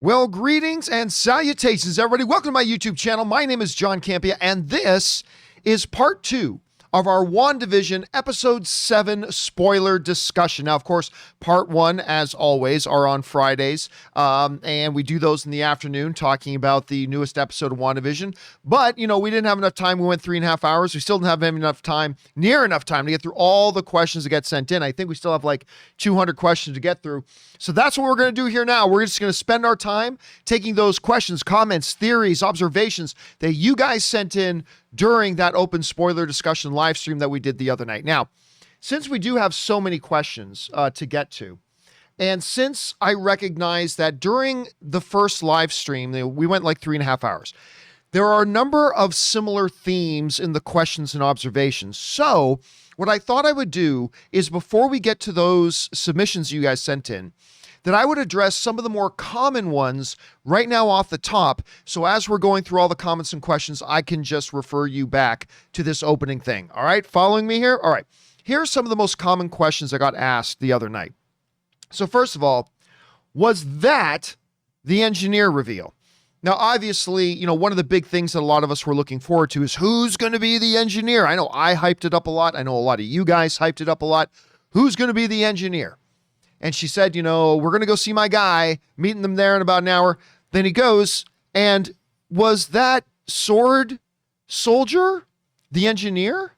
Well, greetings and salutations, everybody. Welcome to my YouTube channel. My name is John Campea, and this is part 2 of our WandaVision Episode 7 spoiler discussion. Now, of course, part 1, as always, are on Fridays, and we do those in the afternoon, talking about the newest episode of WandaVision. But, we didn't have enough time. We went 3.5 hours. We still didn't have near enough time to get through all the questions that get sent in. I think we still have like 200 questions to get through. So that's what we're going to do here now. We're just going to spend our time taking those questions, comments, theories, observations that you guys sent in during that open spoiler discussion live stream that we did the other night. Now, since we do have so many questions to get to, and since I recognize that during the first live stream, we went like 3.5 hours, there are a number of similar themes in the questions and observations. So what I thought I would do is, before we get to those submissions you guys sent in, that I would address some of the more common ones right now off the top. So as we're going through all the comments and questions, I can just refer you back to this opening thing. All right, following me here? All right, here's some of the most common questions I got asked the other night. So first of all, was that the engineer reveal? Now, obviously, one of the big things that a lot of us were looking forward to is who's going to be the engineer. I know I hyped it up a lot. I know a lot of you guys hyped it up a lot. Who's going to be the engineer? And she said, we're going to go see my guy, meeting them there in about an hour. Then he goes, and was that sword soldier the engineer?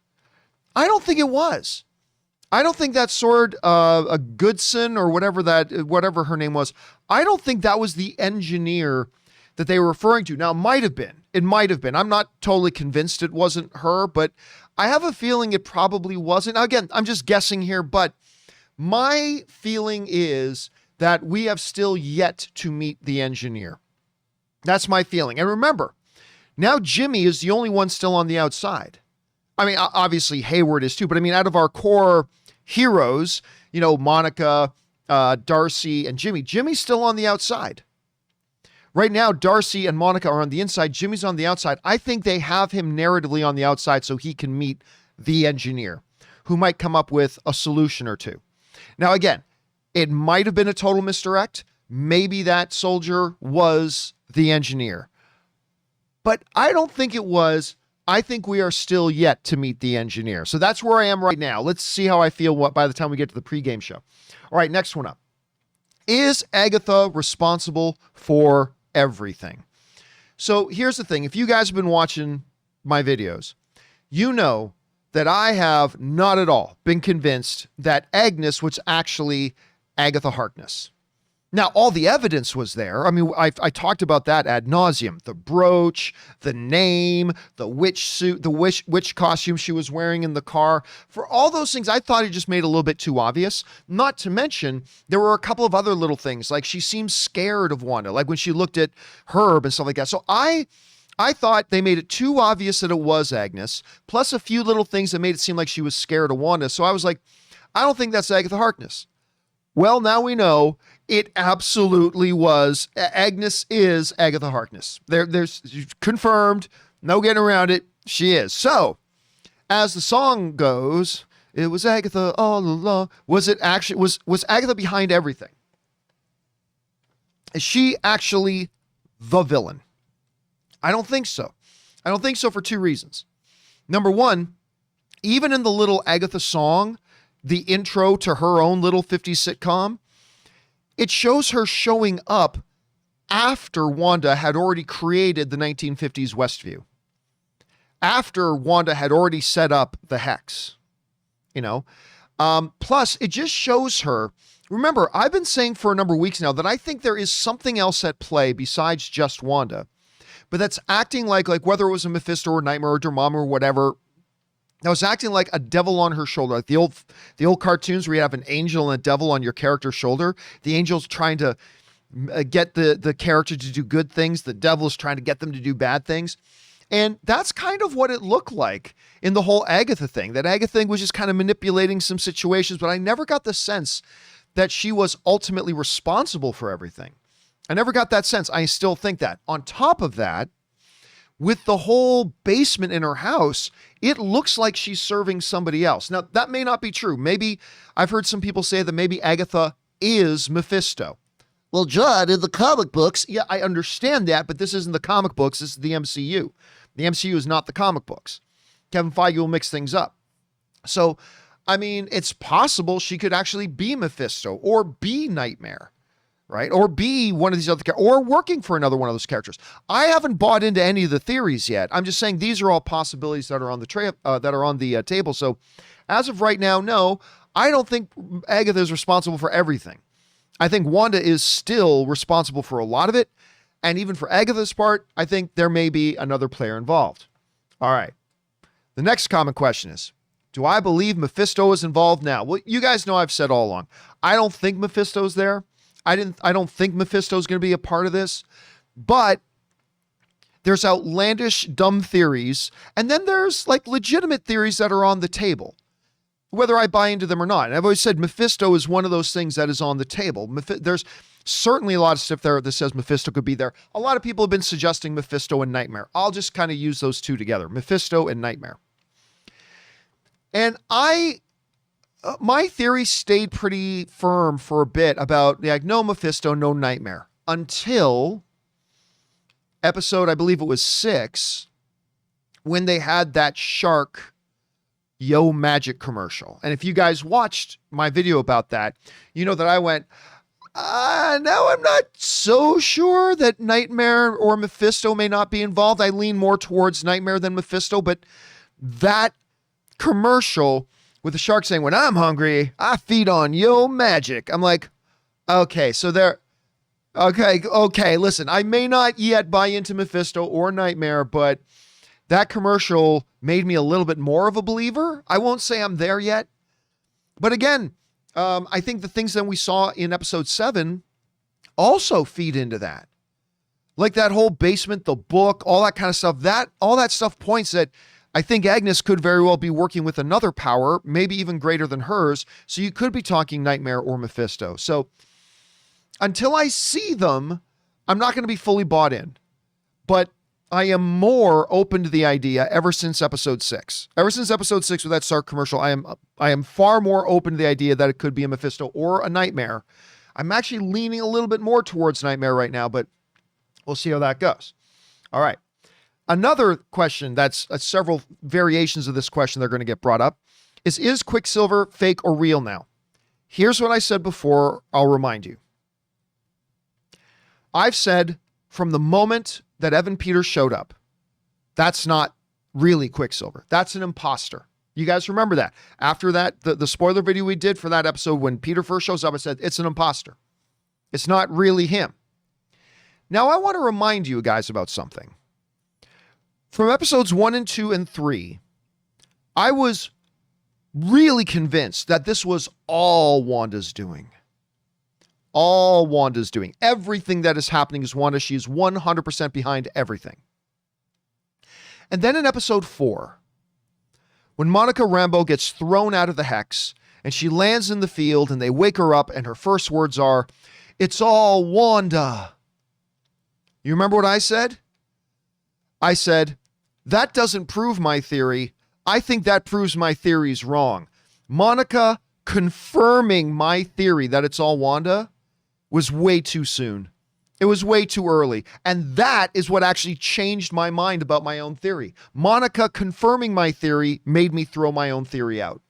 I don't think it was. I don't think that sword, a Goodson or whatever her name was, I don't think that was the engineer that they were referring to. Now, it might have been. It might have been. I'm not totally convinced it wasn't her, but I have a feeling it probably wasn't. Now, again, I'm just guessing here, but my feeling is that we have still yet to meet the engineer. That's my feeling. And remember, now Jimmy is the only one still on the outside. I mean, obviously Hayward is too, but I mean, out of our core heroes, Monica, Darcy, and Jimmy's still on the outside. Right now, Darcy and Monica are on the inside. Jimmy's on the outside. I think they have him narratively on the outside so he can meet the engineer, who might come up with a solution or two. Now, again, it might have been a total misdirect. Maybe that soldier was the engineer. But I don't think it was. I think we are still yet to meet the engineer. So that's where I am right now. Let's see how I feel by the time we get to the pregame show. All right, next one up. Is Agatha responsible for everything? So here's the thing. If you guys have been watching my videos, you know that I have not at all been convinced that Agnes was actually Agatha Harkness. Now, all the evidence was there. I mean, I talked about that ad nauseum. The brooch, the name, the witch suit, the witch costume she was wearing in the car. For all those things, I thought it just made it a little bit too obvious. Not to mention, there were a couple of other little things, like she seemed scared of Wanda, like when she looked at Herb and stuff like that. So I thought they made it too obvious that it was Agnes, plus a few little things that made it seem like she was scared of Wanda. So I was like, I don't think that's Agatha Harkness. Well, now we know it absolutely was. Agnes is Agatha Harkness. There's confirmed, no getting around it. She is. So, as the song goes, it was Agatha all along. Was it actually, was Agatha behind everything? Is she actually the villain? I don't think so. I don't think so for two reasons. Number one, even in the little Agatha song, the intro to her own little 50s sitcom, it shows her showing up after Wanda had already created the 1950s Westview. After Wanda had already set up the Hex, Plus, it just shows her. Remember, I've been saying for a number of weeks now that I think there is something else at play besides just Wanda, but that's acting like whether it was a Mephisto or Nightmare or Dormammu or whatever, that was acting like a devil on her shoulder, like the old cartoons where you have an angel and a devil on your character's shoulder. The angel's trying to get the character to do good things. The devil's trying to get them to do bad things. And that's kind of what it looked like in the whole Agatha thing. That Agatha thing was just kind of manipulating some situations, but I never got the sense that she was ultimately responsible for everything. I never got that sense. I still think that. On top of that, with the whole basement in her house, it looks like she's serving somebody else. Now, that may not be true. Maybe I've heard some people say that maybe Agatha is Mephisto. Well, John, in the comic books, yeah, I understand that, but this isn't the comic books. This is the MCU. The MCU is not the comic books. Kevin Feige will mix things up. So, I mean, it's possible she could actually be Mephisto or be Nightmare, right? Or be one of these other characters, or working for another one of those characters. I haven't bought into any of the theories yet. I'm just saying these are all possibilities that are on the table. So, as of right now, no, I don't think Agatha is responsible for everything. I think Wanda is still responsible for a lot of it. And even for Agatha's part, I think there may be another player involved. All right. The next common question is, do I believe Mephisto is involved now? Well, you guys know I've said all along, I don't think Mephisto's there. I don't think Mephisto's going to be a part of this. But there's outlandish, dumb theories. And then there's like legitimate theories that are on the table, whether I buy into them or not. And I've always said Mephisto is one of those things that is on the table. There's certainly a lot of stuff there that says Mephisto could be there. A lot of people have been suggesting Mephisto and Nightmare. I'll just kind of use those two together, Mephisto and Nightmare. And my theory stayed pretty firm for a bit about like, no Mephisto, no Nightmare, until episode, I believe it was 6, when they had that shark Yo Magic commercial. And if you guys watched my video about that, you know that I went, now I'm not so sure that Nightmare or Mephisto may not be involved. I lean more towards Nightmare than Mephisto, but that commercial with the shark saying, when I'm hungry, I feed on Yo Magic. I'm like, okay, so there, okay, listen, I may not yet buy into Mephisto or Nightmare, but that commercial made me a little bit more of a believer. I won't say I'm there yet. But again, I think the things that we saw in episode 7 also feed into that. Like that whole basement, the book, all that kind of stuff. All that stuff points that I think Agnes could very well be working with another power, maybe even greater than hers. So you could be talking Nightmare or Mephisto. So until I see them, I'm not going to be fully bought in. But I am more open to the idea ever since episode 6. Ever since episode 6 with that Sark commercial, I am far more open to the idea that it could be a Mephisto or a Nightmare. I'm actually leaning a little bit more towards Nightmare right now, but we'll see how that goes. All right. Another question that's several variations of this question that are going to get brought up is Quicksilver fake or real now? Here's what I said before. I'll remind you. I've said from the moment that Evan Peters showed up, that's not really Quicksilver. That's an imposter. You guys remember that. After that, the spoiler video we did for that episode, when Peter first shows up, I said, it's an imposter. It's not really him. Now, I want to remind you guys about something. From episodes 1 and 2 and 3, I was really convinced that this was all Wanda's doing. All Wanda's doing. Everything that is happening is Wanda. She is 100% behind everything. And then in episode 4, when Monica Rambeau gets thrown out of the hex and she lands in the field and they wake her up and her first words are, "It's all Wanda." You remember what I said? I said, that doesn't prove my theory. I think that proves my theory's wrong. Monica confirming my theory that it's all Wanda was way too soon. It was way too early. And that is what actually changed my mind about my own theory. Monica confirming my theory made me throw my own theory out.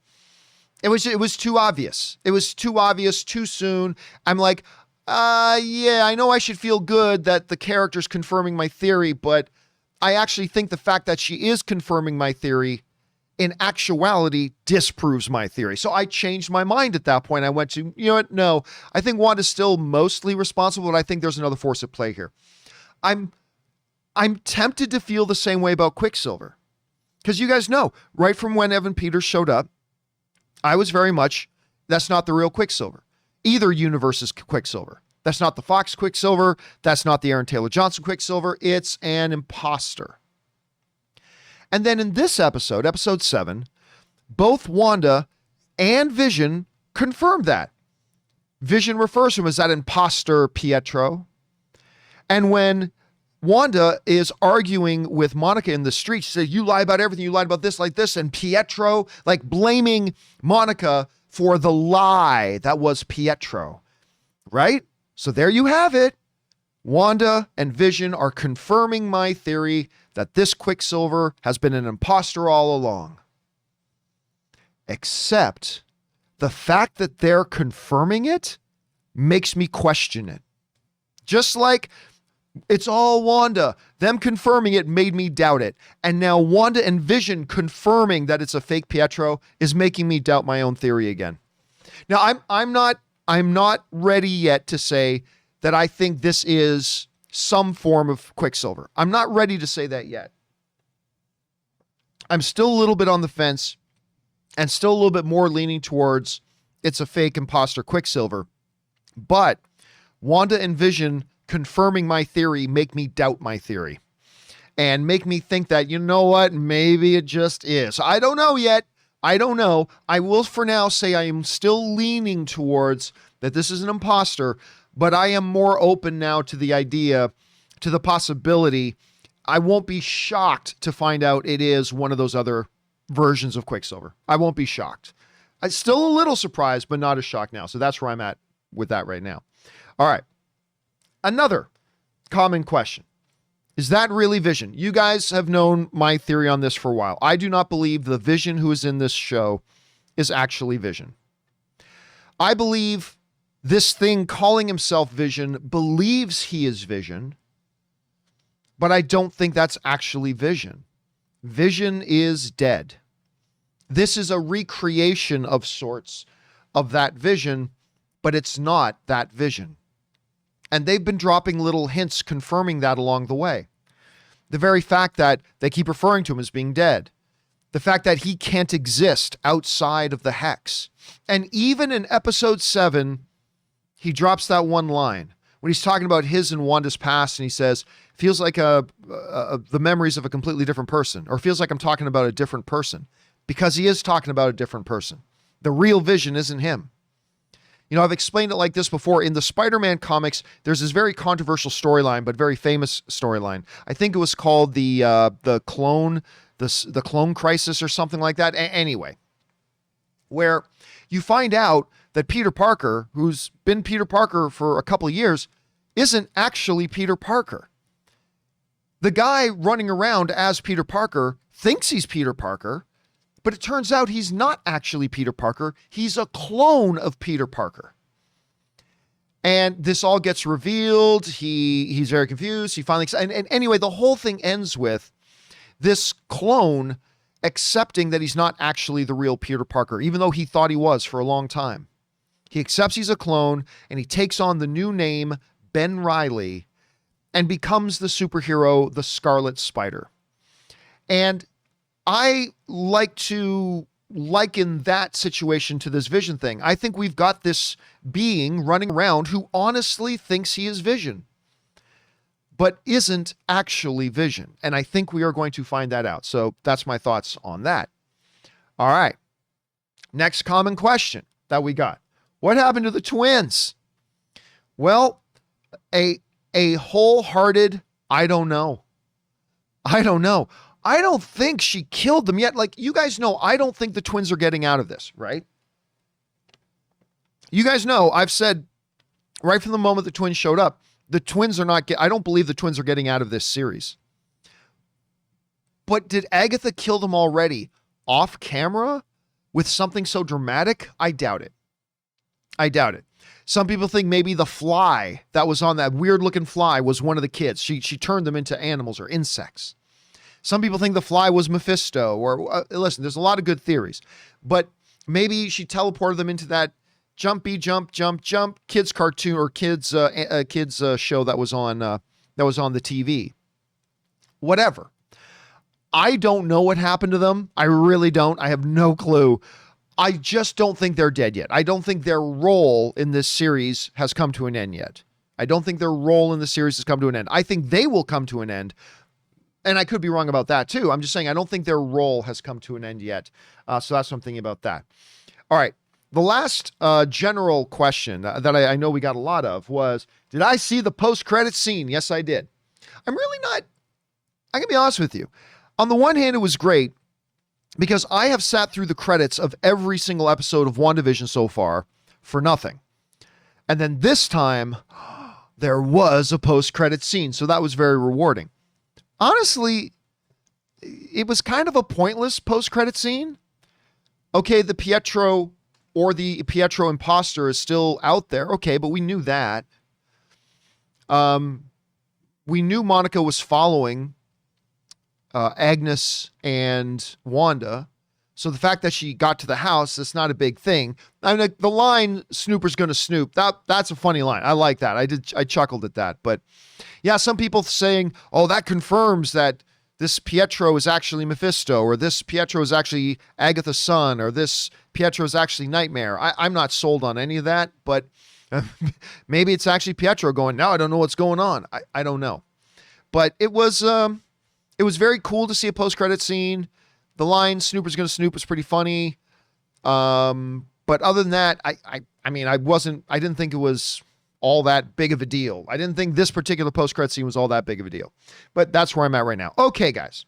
It was too obvious. It was too obvious, too soon. I'm like, yeah, I know I should feel good that the character's confirming my theory, but I actually think the fact that she is confirming my theory in actuality disproves my theory. So I changed my mind at that point. I went to, you know what? No, I think Wanda's still mostly responsible, but I think there's another force at play here. I'm tempted to feel the same way about Quicksilver. Because you guys know, right from when Evan Peters showed up, I was very much, that's not the real Quicksilver. Either universe is Quicksilver. That's not the Fox Quicksilver. That's not the Aaron Taylor Johnson Quicksilver. It's an imposter. And then in this episode, episode 7, both Wanda and Vision confirmed that. Vision refers to him as that imposter Pietro. And when Wanda is arguing with Monica in the street, she says, you lie about everything. You lied about this, like this. And Pietro, like blaming Monica for the lie that was Pietro. Right? So there you have it. Wanda and Vision are confirming my theory that this Quicksilver has been an imposter all along. Except the fact that they're confirming it makes me question it. Just like it's all Wanda, them confirming it made me doubt it. And now Wanda and Vision confirming that it's a fake Pietro is making me doubt my own theory again. Now I'm not ready yet to say that I think this is some form of Quicksilver. I'm not ready to say that yet. I'm still a little bit on the fence and still a little bit more leaning towards it's a fake imposter Quicksilver. But Wanda and Vision confirming my theory make me doubt my theory and make me think that, you know what, maybe it just is. I don't know yet. I don't know. I will for now say I am still leaning towards that this is an imposter, but I am more open now to the idea, to the possibility. I won't be shocked to find out it is one of those other versions of Quicksilver. I won't be shocked. I'm still a little surprised, but not as shocked now. So that's where I'm at with that right now. All right. Another common question. Is that really Vision? You guys have known my theory on this for a while. I do not believe the Vision who is in this show is actually Vision. I believe this thing calling himself Vision believes he is Vision, but I don't think that's actually Vision. Vision is dead. This is a recreation of sorts of that Vision, but it's not that Vision. And they've been dropping little hints confirming that along the way. The very fact that they keep referring to him as being dead. The fact that he can't exist outside of the hex. And even in episode 7, he drops that one line when he's talking about his and Wanda's past, and he says, feels like the memories of a completely different person, or feels like I'm talking about a different person, because he is talking about a different person. The real Vision isn't him. You know, I've explained it like this before. In the Spider-Man comics, there's this very controversial storyline, but very famous storyline. I think it was called the clone crisis or something like that. Anyway, where you find out that Peter Parker, who's been Peter Parker for a couple of years, isn't actually Peter Parker. The guy running around as Peter Parker thinks he's Peter Parker, but it turns out he's not actually Peter Parker. He's a clone of Peter Parker. And this all gets revealed. He's very confused. He finally, and anyway, the whole thing ends with this clone accepting that he's not actually the real Peter Parker, even though he thought he was for a long time. He accepts he's a clone, and he takes on the new name, Ben Reilly, and becomes the superhero, the Scarlet Spider. And I like to liken that situation to this Vision thing. I think we've got this being running around who honestly thinks he is Vision, but isn't actually Vision. And I think we are going to find that out. So that's my thoughts on that. All right. Next common question that we got. What happened to the twins? Well, a wholehearted, I don't know. I don't know. I don't think she killed them yet. Like, you guys know, I don't think the twins are getting out of this, right? You guys know, I've said right from the moment the twins showed up, the twins are not, I don't believe the twins are getting out of this series. But did Agatha kill them already off camera with something so dramatic? I doubt it. I doubt it. Some people think maybe the fly that was on that weird looking fly was one of the kids. She turned them into animals or insects. Some people think the fly was Mephisto, or listen, there's a lot of good theories, but maybe she teleported them into that jump kids cartoon or kids show that was on the TV. Whatever. I don't know what happened to them. I really don't. I have no clue. I just don't think they're dead yet. I don't think their role in this series has come to an end yet. I don't think their role in the series has come to an end. I think they will come to an end. And I could be wrong about that too. I'm just saying I don't think their role has come to an end yet. So that's what I'm thinking about that. All right. The last general question that I know we got a lot of was, did I see the post-credit scene? Yes, I did. I'm really not, I can be honest with you. On the one hand, it was great because I have sat through the credits of every single episode of WandaVision so far for nothing. And then this time, there was a post-credit scene, so that was very rewarding. Honestly, it was kind of a pointless post-credit scene. Okay, the Pietro or the Pietro imposter is still out there. Okay, but we knew that. We knew Monica was following Agnes and Wanda. So the fact that she got to the house, that's not a big thing. I mean, the line "Snooper's gonna snoop," that's a funny line. I like that. I chuckled at that. But yeah, some people saying, "Oh, that confirms that this Pietro is actually Mephisto, or this Pietro is actually Agatha's son, or this Pietro is actually Nightmare." I'm not sold on any of that, but maybe it's actually Pietro going, "Now I don't know what's going on." I don't know. But it was very cool to see a post-credit scene. The line "Snooper's gonna snoop" was pretty funny. But other than that, I didn't think it was all that big of a deal. I didn't think this particular post-credit scene was all that big of a deal. But that's where I'm at right now. Okay, guys.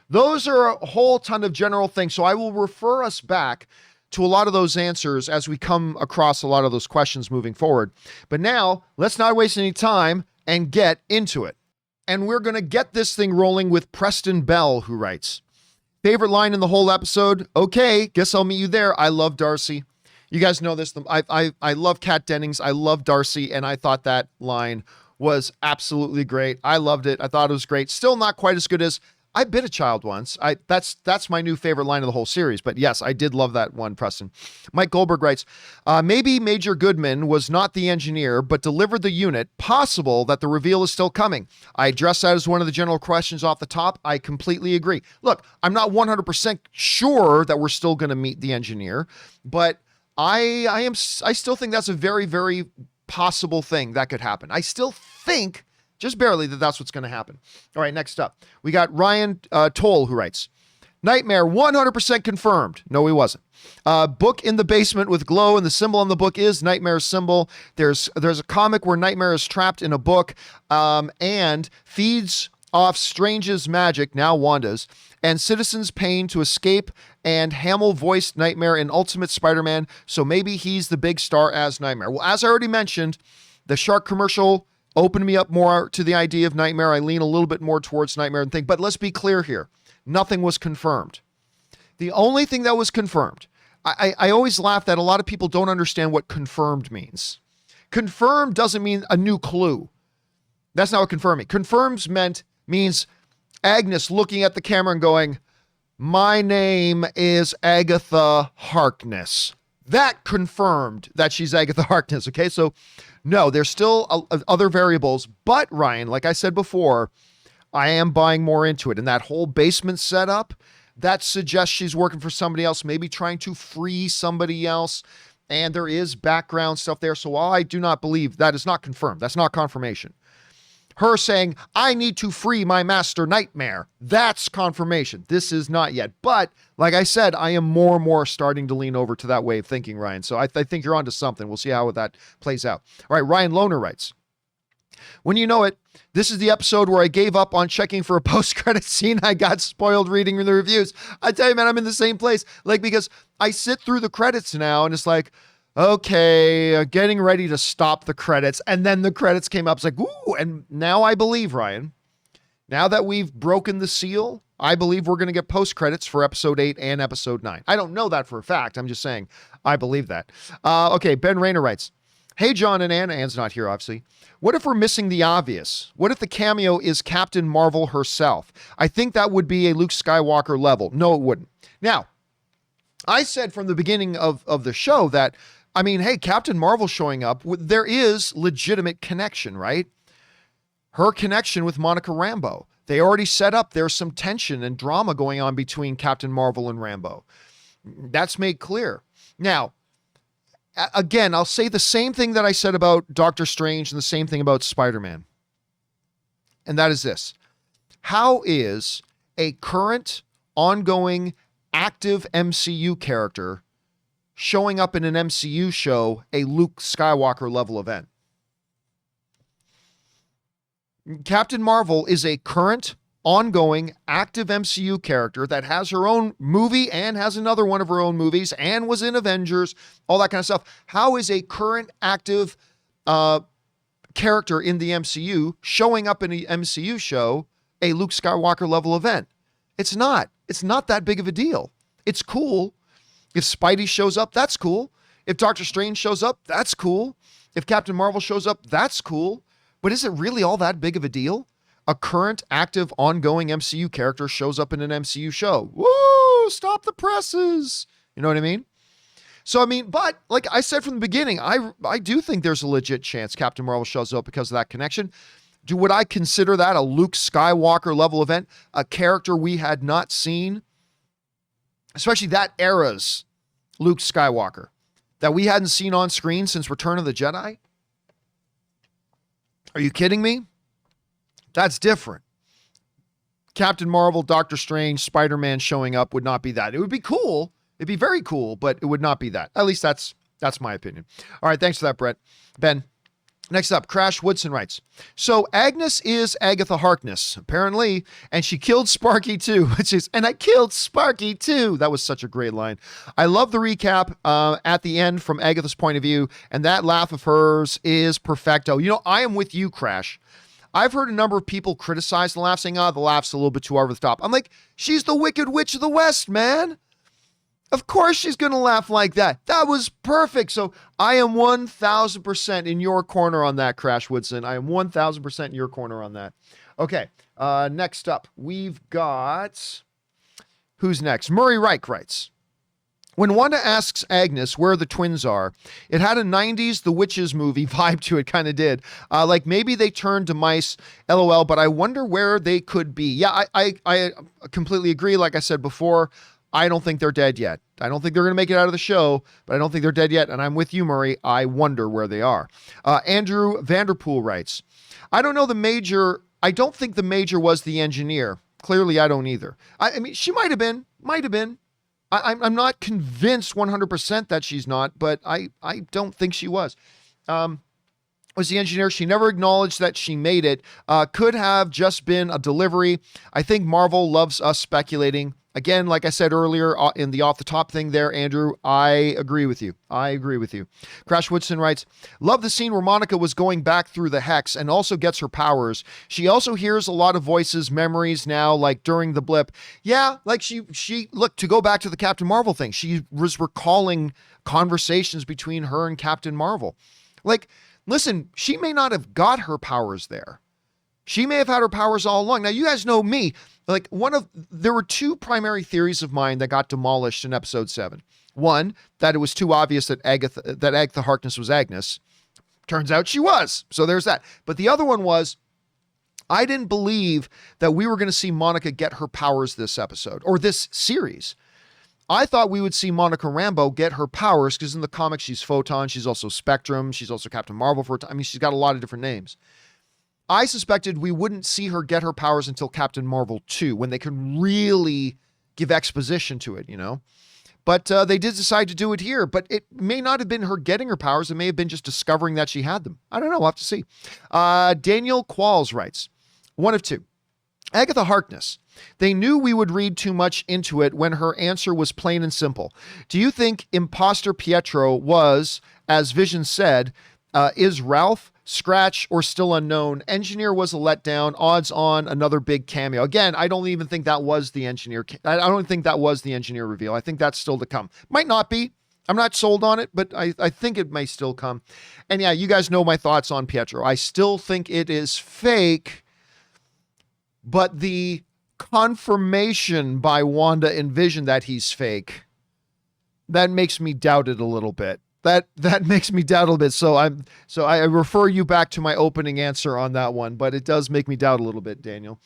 Those are a whole ton of general things. So I will refer us back to a lot of those answers as we come across a lot of those questions moving forward. But now, let's not waste any time and get into it. And we're going to get this thing rolling with Preston Bell, who writes, "Favorite line in the whole episode? Okay, guess I'll meet you there. I love Darcy." You guys know this. I love Kat Dennings. I love Darcy, and I thought that line was absolutely great. I loved it. I thought it was great. Still not quite as good as "I bit a child once." That's my new favorite line of the whole series. But yes, I did love that one, Preston. Mike Goldberg writes, "Maybe Major Goodman was not the engineer, but delivered the unit. Possible that the reveal is still coming. I addressed that as one of the general questions off the top. I completely agree. Look, I'm not 100% sure that we're still going to meet the engineer, but I still think that's a very, very possible thing that could happen. I still think, just barely, that that's what's going to happen. All right, next up, we got Ryan Toll, who writes, "Nightmare 100% confirmed." No, he wasn't. Book in the basement with glow, and the symbol on the book is Nightmare's symbol. There's a comic where Nightmare is trapped in a book and feeds off Strange's magic, now Wanda's, and Citizen's pain to escape, and Hamill voiced Nightmare in Ultimate Spider-Man, so maybe he's the big star as Nightmare. Well, as I already mentioned, the shark commercial opened me up more to the idea of Nightmare. I lean a little bit more towards Nightmare and think, but let's be clear here. Nothing was confirmed. The only thing that was confirmed, I always laugh that a lot of people don't understand what confirmed means. Confirmed doesn't mean a new clue. That's not what confirming. Confirms means Agnes looking at the camera and going, "My name is Agatha Harkness." That confirmed that she's Agatha Harkness. Okay, so no, there's still other variables, but Ryan, like I said before, I am buying more into it. And that whole basement setup, that suggests she's working for somebody else, maybe trying to free somebody else. And there is background stuff there. So while I do not believe, that is not confirmed. That's not confirmation. Her saying, "I need to free my master Nightmare," that's confirmation. This is not yet. But like I said, I am more and more starting to lean over to that way of thinking, Ryan. So I think you're onto something. We'll see how that plays out. All right, Ryan Lohner writes, "When you know it, this is the episode where I gave up on checking for a post-credit scene. I got spoiled reading the reviews." I tell you, man, I'm in the same place. Like, because I sit through the credits now and it's like, okay, getting ready to stop the credits. And then the credits came up. It's like, ooh, and now I believe, Ryan, now that we've broken the seal, I believe we're going to get post-credits for episode 8 and episode 9. I don't know that for a fact. I'm just saying I believe that. Okay, Ben Rayner writes, "Hey, John and Ann." Ann's not here, obviously. "What if we're missing the obvious? What if the cameo is Captain Marvel herself? I think that would be a Luke Skywalker level." No, it wouldn't. Now, I said from the beginning of the show that, I mean, hey, Captain Marvel showing up, there is legitimate connection, right? Her connection with Monica Rambeau. They already set up, there's some tension and drama going on between Captain Marvel and Rambeau. That's made clear. Now, again, I'll say the same thing that I said about Doctor Strange and the same thing about Spider-Man. And that is this. How is a current, ongoing, active MCU character showing up in an MCU show a Luke Skywalker level event? Captain Marvel is a current, ongoing, active MCU character that has her own movie and has another one of her own movies and was in Avengers, all that kind of stuff. How is a current active character in the MCU showing up in the MCU show a Luke Skywalker level event? It's not. It's not that big of a deal. It's cool. If Spidey shows up, that's cool. If Doctor Strange shows up, that's cool. If Captain Marvel shows up, that's cool. But is it really all that big of a deal? A current, active, ongoing MCU character shows up in an MCU show. Woo! Stop the presses. You know what I mean? So, I mean, but like I said from the beginning, I do think there's a legit chance Captain Marvel shows up because of that connection. Would I consider that a Luke Skywalker level event? A character we had not seen? Especially that era's Luke Skywalker that we hadn't seen on screen since Return of the Jedi? Are you kidding me? That's different. Captain Marvel, Doctor Strange, Spider-Man showing up would not be that. It would be cool. It'd be very cool, but it would not be that. At least that's my opinion. All right, thanks for that, Brett. Ben. Next up, Crash Woodson writes, so Agnes is Agatha Harkness, apparently, and she killed Sparky too, and I killed Sparky too. That was such a great line. I love the recap at the end from Agatha's point of view, and that laugh of hers is perfecto. You know, I am with you, Crash. I've heard a number of people criticize the laugh, saying, the laugh's a little bit too over the top. I'm like, she's the Wicked Witch of the West, man. Of course she's going to laugh like that. That was perfect. So I am 1,000% in your corner on that, Crash Woodson. I am 1,000% in your corner on that. Okay, next up, we've got... Who's next? Murray Reich writes, when Wanda asks Agnes where the twins are, it had a 90s The Witches movie vibe to it, kind of did. Like maybe they turned to mice, LOL, but I wonder where they could be. Yeah, I completely agree. Like I said before, I don't think they're dead yet. I don't think they're going to make it out of the show, but I don't think they're dead yet. And I'm with you, Murray. I wonder where they are. Andrew Vanderpool writes, I don't know the Major. I don't think the Major was the engineer. Clearly, I don't either. I mean, she might have been. I'm not convinced 100% that she's not, but I don't think she was. Was the engineer. She never acknowledged that she made it. Could have just been a delivery. I think Marvel loves us speculating. Again, like I said earlier in the off the top thing there, Andrew, I agree with you. Crash Woodson writes, love the scene where Monica was going back through the hex and also gets her powers. She also hears a lot of voices, memories now, like during the blip. Yeah, like she look, to go back to the Captain Marvel thing, she was recalling conversations between her and Captain Marvel. Like, listen, she may not have got her powers there. She may have had her powers all along. Now, you guys know me. Like there were two primary theories of mine that got demolished in episode 7. One, that it was too obvious that Agatha Harkness was Agnes. Turns out she was. So there's that. But the other one was, I didn't believe that we were going to see Monica get her powers this episode or this series. I thought we would see Monica Rambeau get her powers because in the comics, she's Photon. She's also Spectrum. She's also Captain Marvel for a time. I mean, she's got a lot of different names. I suspected we wouldn't see her get her powers until Captain Marvel 2, when they could really give exposition to it, you know? But they did decide to do it here, but it may not have been her getting her powers. It may have been just discovering that she had them. I don't know. We'll have to see. Daniel Qualls writes, one of two. Agatha Harkness. They knew we would read too much into it when her answer was plain and simple. Do you think imposter Pietro was, as Vision said, is Ralph, Scratch, or still unknown? Engineer was a letdown. Odds on another big cameo. Again, I don't even think that was the engineer. I don't think that was the engineer reveal. I think that's still to come. Might not be. I'm not sold on it, but I think it may still come. And yeah, you guys know my thoughts on Pietro. I still think it is fake, but the confirmation by Wanda and Vision that he's fake, that makes me doubt it a little bit. That makes me doubt a little bit. So I refer you back to my opening answer on that one, but it does make me doubt a little bit, Daniel.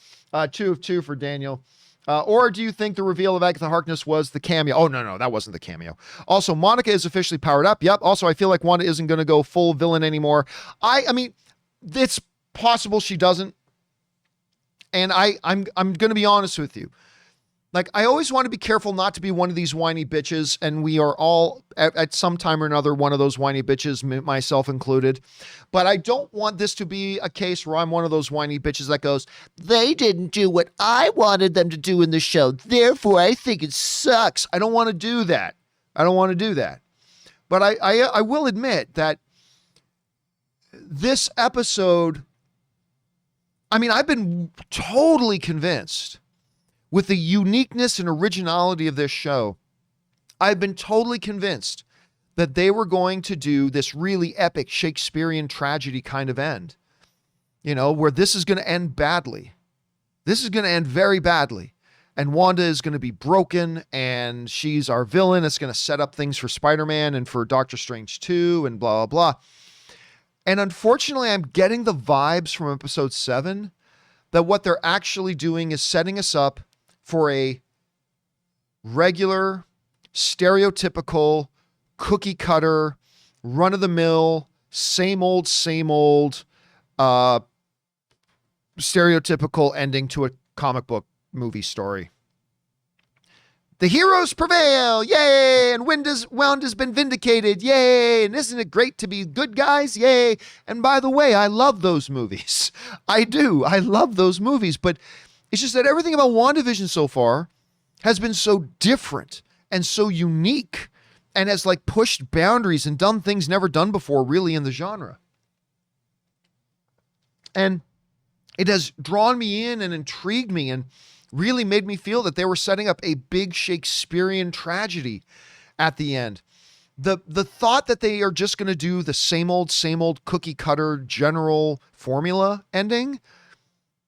2 of 2 for Daniel. Or do you think the reveal of Agatha Harkness was the cameo? Oh, no, that wasn't the cameo. Also, Monica is officially powered up. Yep. Also, I feel like Wanda isn't going to go full villain anymore. I mean, it's possible she doesn't. And I'm going to be honest with you. Like, I always want to be careful not to be one of these whiny bitches, and we are all at some time or another one of those whiny bitches, myself included. But I don't want this to be a case where I'm one of those whiny bitches that goes, they didn't do what I wanted them to do in the show, therefore I think it sucks. I don't want to do that. But I will admit that this episode, I mean, I've been totally convinced with the uniqueness and originality of this show. I've been totally convinced that they were going to do this really epic Shakespearean tragedy kind of end, where this is going to end badly. This is going to end very badly. And Wanda is going to be broken, and she's our villain. It's going to set up things for Spider-Man and for Doctor Strange 2 and blah, blah, blah. And unfortunately, I'm getting the vibes from episode 7 that what they're actually doing is setting us up for a regular, stereotypical, cookie cutter, run-of-the-mill, same old, stereotypical ending to a comic book movie story. The heroes prevail, yay! And Wanda's been vindicated, yay! And isn't it great to be good guys, yay! And by the way, I love those movies. I do. I love those movies, but it's just that everything about WandaVision so far has been so different and so unique and has like pushed boundaries and done things never done before really in the genre. And it has drawn me in and intrigued me and really made me feel that they were setting up a big Shakespearean tragedy at the end. The thought that they are just going to do the same old cookie cutter general formula ending,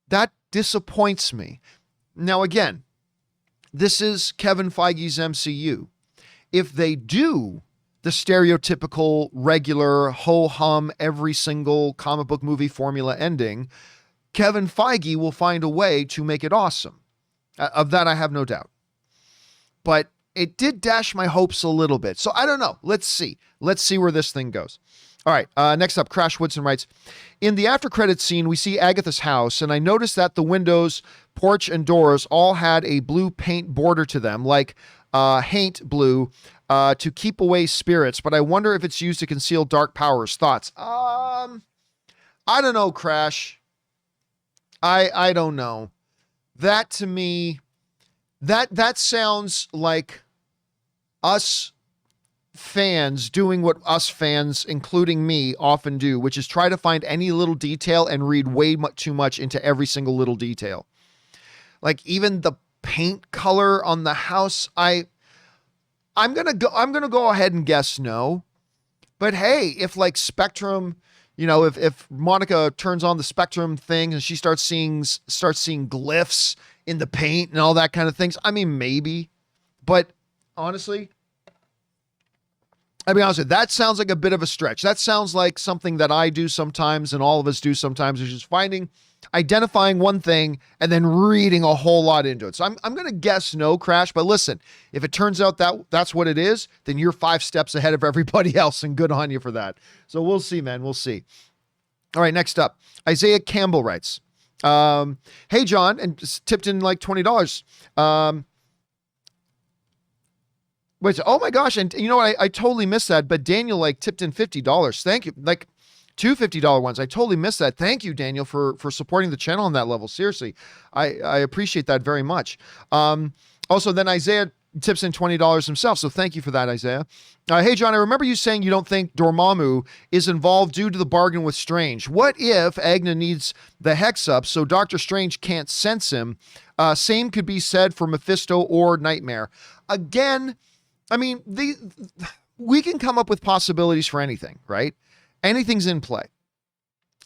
that disappoints me. Now, again, this is Kevin Feige's MCU. If they do the stereotypical, regular, ho-hum, every single comic book movie formula ending, Kevin Feige will find a way to make it awesome. Of that, I have no doubt. But it did dash my hopes a little bit. So I don't know. Let's see. Let's see where this thing goes. All right, next up, Crash Woodson writes, in the after credits scene, we see Agatha's house, and I noticed that the windows, porch, and doors all had a blue paint border to them, like haint blue, to keep away spirits, but I wonder if it's used to conceal dark powers. Thoughts? I don't know, Crash. I don't know. That to me, that sounds like us fans doing what us fans, including me, often do, which is try to find any little detail and read way too much into every single little detail. Like even the paint color on the house, I'm gonna go ahead and guess no. But hey, if like Spectrum, if Monica turns on the Spectrum thing and she starts seeing glyphs in the paint and all that kind of things, I mean, maybe. But honestly, I'll be honest with you, that sounds like a bit of a stretch. That sounds like something that I do sometimes and all of us do sometimes, which is identifying one thing and then reading a whole lot into it. So I'm going to guess no, Crash. But listen, if it turns out that that's what it is, then you're 5 steps ahead of everybody else, and good on you for that. So we'll see, man. We'll see. All right, next up, Isaiah Campbell writes, hey, John, and tipped in like $20. Wait, oh my gosh. And you know what? I totally missed that, but Daniel like tipped in $50. Thank you. Like 2 $50 ones. I totally missed that. Thank you, Daniel, for supporting the channel on that level. Seriously. I appreciate that very much. Also then Isaiah tips in $20 himself. So thank you for that, Isaiah. Hey, John, I remember you saying you don't think Dormammu is involved due to the bargain with Strange. What if Agnes needs the hex up so Doctor Strange can't sense him? Same could be said for Mephisto or Nightmare. Again, I mean, we can come up with possibilities for anything, right? Anything's in play.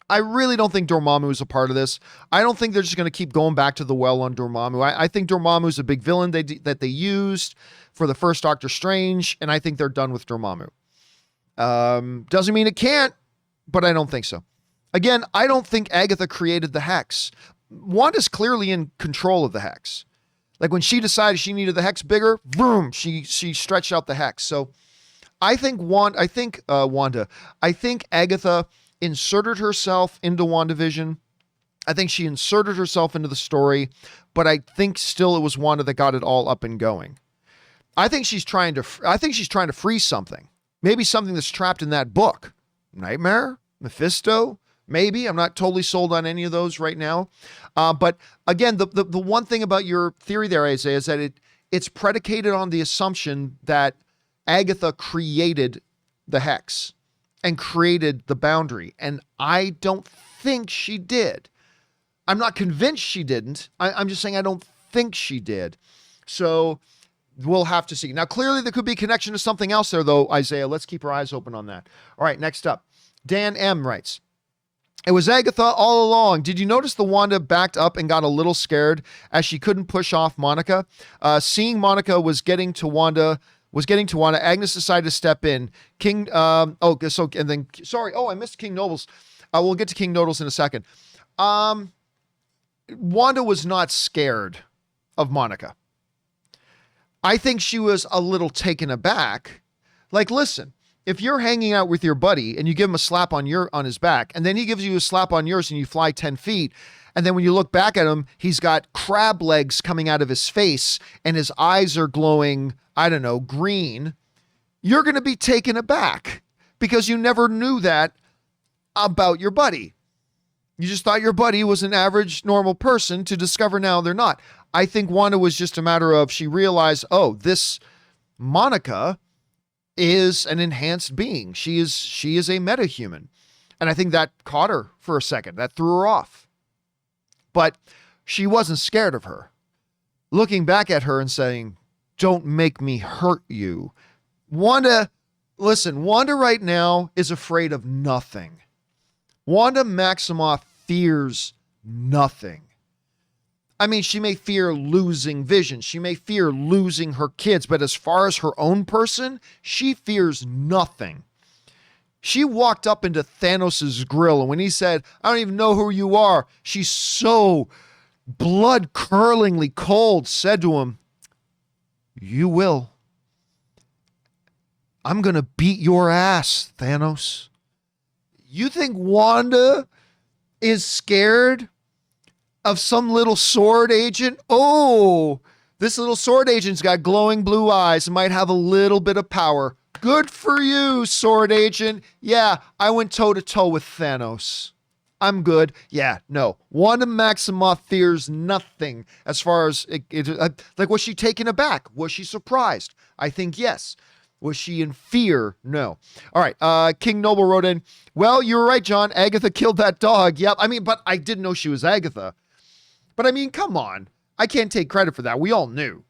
I really don't think Dormammu is a part of this. I don't think they're just going to keep going back to the well on Dormammu. I think Dormammu is a big villain that they used for the first Doctor Strange, and I think they're done with Dormammu. Doesn't mean it can't, but I don't think so. Again, I don't think Agatha created the hex. Wanda's clearly in control of the hex. Like when she decided she needed the hex bigger, boom, she stretched out the hex. So I think Agatha inserted herself into WandaVision I think she inserted herself into the story, but I think still it was Wanda that got it all up and going. I think she's trying to free something. Maybe something that's trapped in that book. Nightmare? Mephisto? Maybe. I'm not totally sold on any of those right now. But again, the one thing about your theory there, Isaiah, is that it's predicated on the assumption that Agatha created the hex and created the boundary. And I don't think she did. I'm not convinced she didn't. I'm just saying I don't think she did. So we'll have to see. Now, clearly there could be a connection to something else there, though, Isaiah. Let's keep our eyes open on that. All right, next up. Dan M. writes, it was Agatha all along. Did you notice the Wanda backed up and got a little scared as she couldn't push off Monica? Seeing Monica was getting to Wanda, Agnes decided to step in. I missed King Nobles. We'll get to King Nobles in a second. Wanda was not scared of Monica. I think she was a little taken aback. Like, listen, if you're hanging out with your buddy and you give him a slap on his back, and then he gives you a slap on yours and you fly 10 feet, and then when you look back at him, he's got crab legs coming out of his face and his eyes are glowing, I don't know, green, you're going to be taken aback because you never knew that about your buddy. You just thought your buddy was an average, normal person to discover now they're not. I think Wanda was just a matter of she realized, oh, this Monica is an enhanced being. She is a metahuman. And I think that caught her for a second. That threw her off. But she wasn't scared of her. Looking back at her and saying, don't make me hurt you. Wanda right now is afraid of nothing. Wanda Maximoff fears nothing. I mean, she may fear losing Vision. She may fear losing her kids. But as far as her own person, she fears nothing. She walked up into Thanos' grill, and when he said, I don't even know who you are, she's so blood-curdlingly cold, said to him, you will. I'm going to beat your ass, Thanos. You think Wanda is scared of some little sword agent? Oh, this little sword agent's got glowing blue eyes and might have a little bit of power. Good for you, sword agent. Yeah, I went toe-to-toe with Thanos. I'm good. Yeah, no. Wanda Maximoff fears nothing as far as, like, was she taken aback? Was she surprised? I think yes. Was she in fear? No. All right. King Noble wrote in, well, you were right, John. Agatha killed that dog. Yep. I mean, but I didn't know she was Agatha. But I mean, come on. I can't take credit for that. We all knew.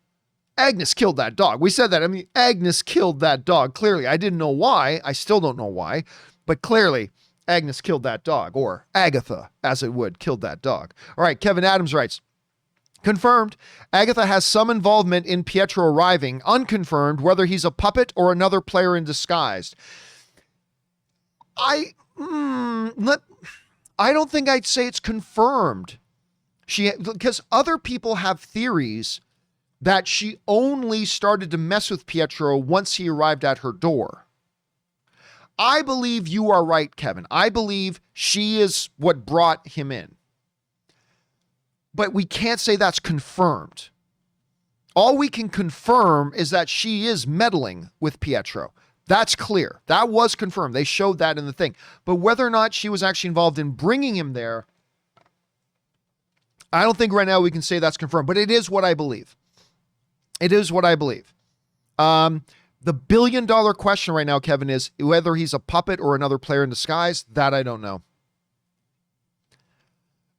Agnes killed that dog. We said that. I mean, Agnes killed that dog. Clearly, I didn't know why. I still don't know why. But clearly, Agnes killed that dog. Or Agatha, as it would, killed that dog. All right. Kevin Adams writes, confirmed, Agatha has some involvement in Pietro arriving. Unconfirmed whether he's a puppet or another player in disguise. I don't think I'd say it's confirmed. Because other people have theories that she only started to mess with Pietro once he arrived at her door. I believe you are right, Kevin. I believe she is what brought him in. But we can't say that's confirmed. All we can confirm is that she is meddling with Pietro. That's clear. That was confirmed. They showed that in the thing. But whether or not she was actually involved in bringing him there, I don't think right now we can say that's confirmed. But it is what I believe. It is what I believe. The billion-dollar question right now, Kevin, is whether he's a puppet or another player in disguise. That I don't know.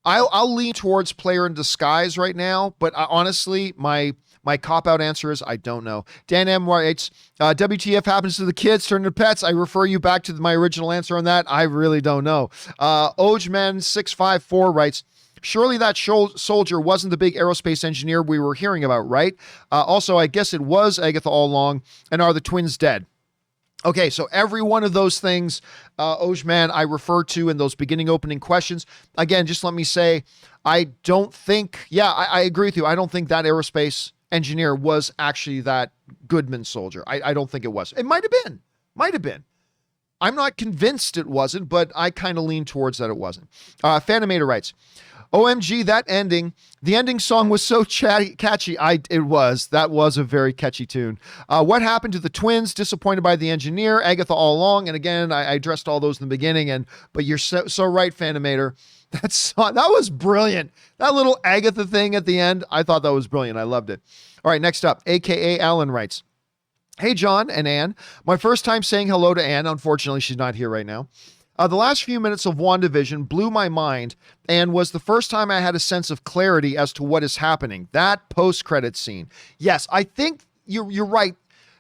I'll lean towards player in disguise right now, but honestly, my cop-out answer is I don't know. Dan M. writes, WTF happens to the kids, turn to pets. I refer you back to my original answer on that. I really don't know. Ogeman654 writes, surely that soldier wasn't the big aerospace engineer we were hearing about, right? Also, I guess it was Agatha all along, and are the twins dead? Okay, so every one of those things, Ogeman, I refer to in those beginning opening questions. Again, just let me say, I don't think, I agree with you. I don't think that aerospace engineer was actually that Goodman soldier. I don't think it was. It might have been. I'm not convinced it wasn't, but I kind of lean towards that it wasn't. Fanimator writes, OMG, that ending. The ending song was so catchy. That was a very catchy tune. What happened to the twins? Disappointed by the engineer. Agatha all along. And again, I addressed all those in the beginning. But you're so right, Phantomator. That was brilliant. That little Agatha thing at the end, I thought that was brilliant. I loved it. All right, next up, AKA Alan writes, "Hey, John and Anne. My first time saying hello to Anne. Unfortunately, she's not here right now. The last few minutes of WandaVision blew my mind and was the first time I had a sense of clarity as to what is happening. That post-credit scene." Yes, I think you're right.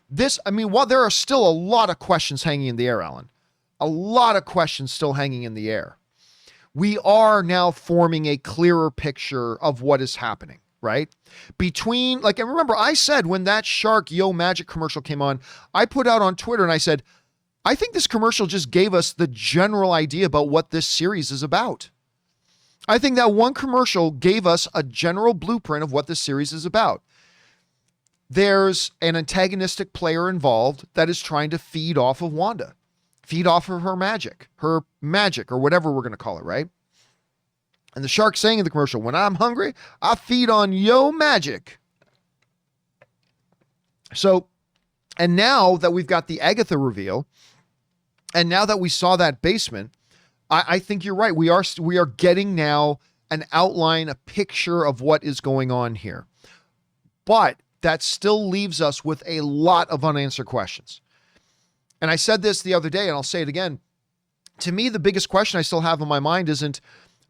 While there are still a lot of questions hanging in the air, Alan, a lot of questions still hanging in the air, we are now forming a clearer picture of what is happening, right? And remember, I said when that Shark Yo Magic commercial came on, I put out on Twitter and I said, I think this commercial just gave us the general idea about what this series is about. I think that one commercial gave us a general blueprint of what this series is about. There's an antagonistic player involved that is trying to feed off of Wanda, feed off of her magic, or whatever we're going to call it, right? And the shark saying in the commercial, when I'm hungry, I feed on yo magic. So, and now that we've got the Agatha reveal, and now that we saw that basement, I think you're right. We are getting now an outline, a picture of what is going on here. But that still leaves us with a lot of unanswered questions. And I said this the other day, and I'll say it again. To me, the biggest question I still have in my mind isn't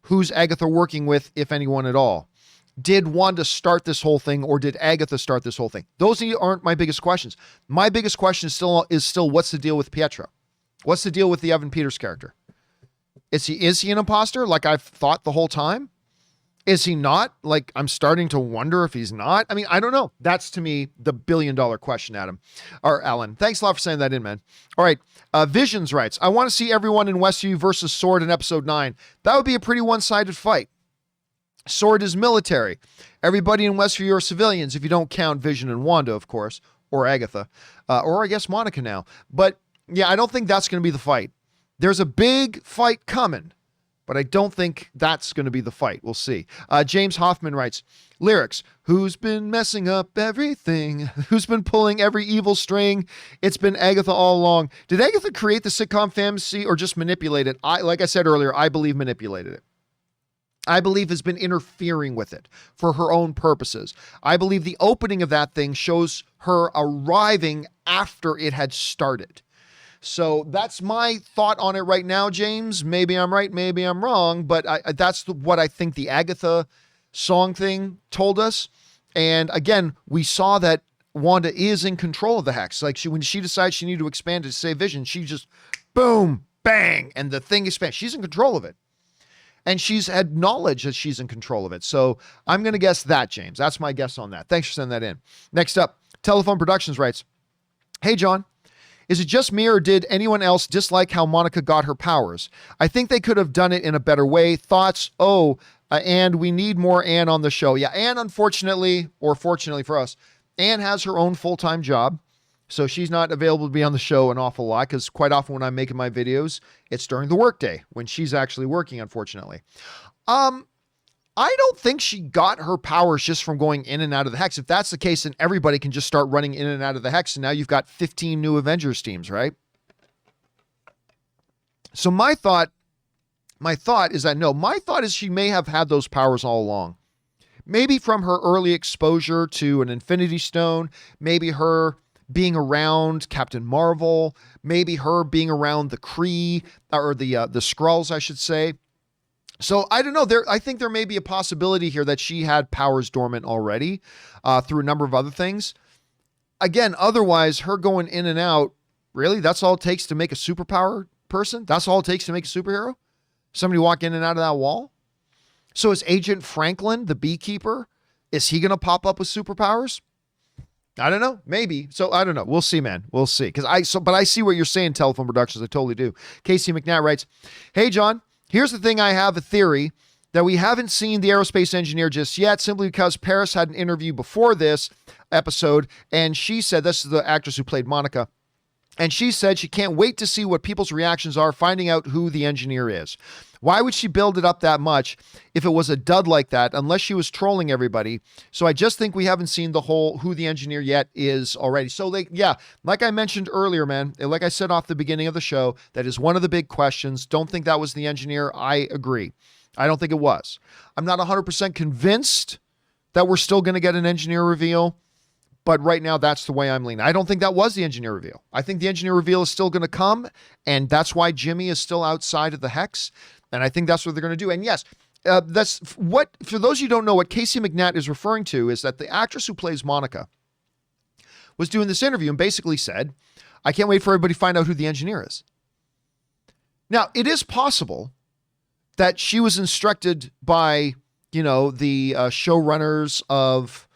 who's Agatha working with, if anyone at all. Did Wanda start this whole thing, or did Agatha start this whole thing? Those aren't my biggest questions. My biggest question is still what's the deal with Pietro? What's the deal with the Evan Peters character? Is he an imposter like I've thought the whole time? Is he not? Like, I'm starting to wonder if he's not. I mean, I don't know. That's, to me, the billion-dollar question, Alan. Thanks a lot for saying that in, man. All right. Visions writes, I want to see everyone in Westview versus Sword in episode 9. That would be a pretty one-sided fight. Sword is military. Everybody in Westview are civilians, if you don't count Vision and Wanda, of course, or Agatha, or I guess Monica now. But yeah, I don't think that's going to be the fight. There's a big fight coming, but I don't think that's going to be the fight. We'll see. James Hoffman writes, lyrics, who's been messing up everything? Who's been pulling every evil string? It's been Agatha all along. Did Agatha create the sitcom fantasy or just manipulate it? Like I said earlier, I believe manipulated it. I believe has been interfering with it for her own purposes. I believe the opening of that thing shows her arriving after it had started. So that's my thought on it right now, James. Maybe I'm right, maybe I'm wrong, but that's what I think the Agatha song thing told us. And again, we saw that Wanda is in control of the hex. Like when she decides she needed to expand it to save Vision, she just boom, bang, and the thing expands. She's in control of it. And she's had knowledge that she's in control of it. So I'm going to guess that, James. That's my guess on that. Thanks for sending that in. Next up, Telephone Productions writes, hey, John. Is it just me or did anyone else dislike how Monica got her powers? I think they could have done it in a better way. Thoughts? And we need more Anne on the show. Yeah, Anne, unfortunately, or fortunately for us, Anne has her own full-time job. So she's not available to be on the show an awful lot because quite often when I'm making my videos, it's during the workday when she's actually working, unfortunately. I don't think she got her powers just from going in and out of the hex. If that's the case, then everybody can just start running in and out of the hex. And now you've got 15 new Avengers teams, right? So my thought is that no, my thought is she may have had those powers all along. Maybe from her early exposure to an Infinity Stone, maybe her being around Captain Marvel, maybe her being around the Kree, or the Skrulls, I should say. So I don't know. I think there may be a possibility here that she had powers dormant already through a number of other things. Again, otherwise, her going in and out, really, that's all it takes to make a superpower person? That's all it takes to make a superhero? Somebody walk in and out of that wall? So is Agent Franklin, the beekeeper, is he going to pop up with superpowers? I don't know. Maybe. So I don't know. We'll see, man. We'll see. But I see what you're saying, Telephone Productions. I totally do. Casey McNatt writes, hey, John. Here's the thing. I have a theory that we haven't seen the aerospace engineer just yet, simply because Paris had an interview before this episode, and she said, this is the actress who played Monica, and she said she can't wait to see what people's reactions are finding out who the engineer is. Why would she build it up that much if it was a dud like that, unless she was trolling everybody? So I just think we haven't seen the whole who the engineer yet is already. So like I mentioned earlier, man, like I said off the beginning of the show, that is one of the big questions. Don't think that was the engineer. I agree. I don't think it was. I'm not 100% convinced that we're still going to get an engineer reveal, but right now that's the way I'm leaning. I don't think that was the engineer reveal. I think the engineer reveal is still going to come, and that's why Jimmy is still outside of the hex, and I think that's what they're going to do. And yes, that's what, for those of you who don't know, what Casey McNatt is referring to is that the actress who plays Monica was doing this interview and basically said, I can't wait for everybody to find out who the engineer is. Now, it is possible that she was instructed by, the showrunners of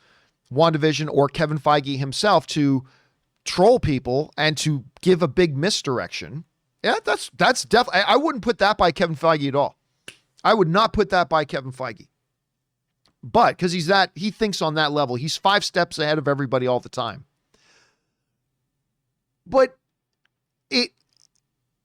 WandaVision or Kevin Feige himself to troll people and to give a big misdirection. Yeah, that's definitely, I wouldn't put that by Kevin Feige at all. I would not put that by Kevin Feige. But because he thinks on that level, he's 5 steps ahead of everybody all the time. But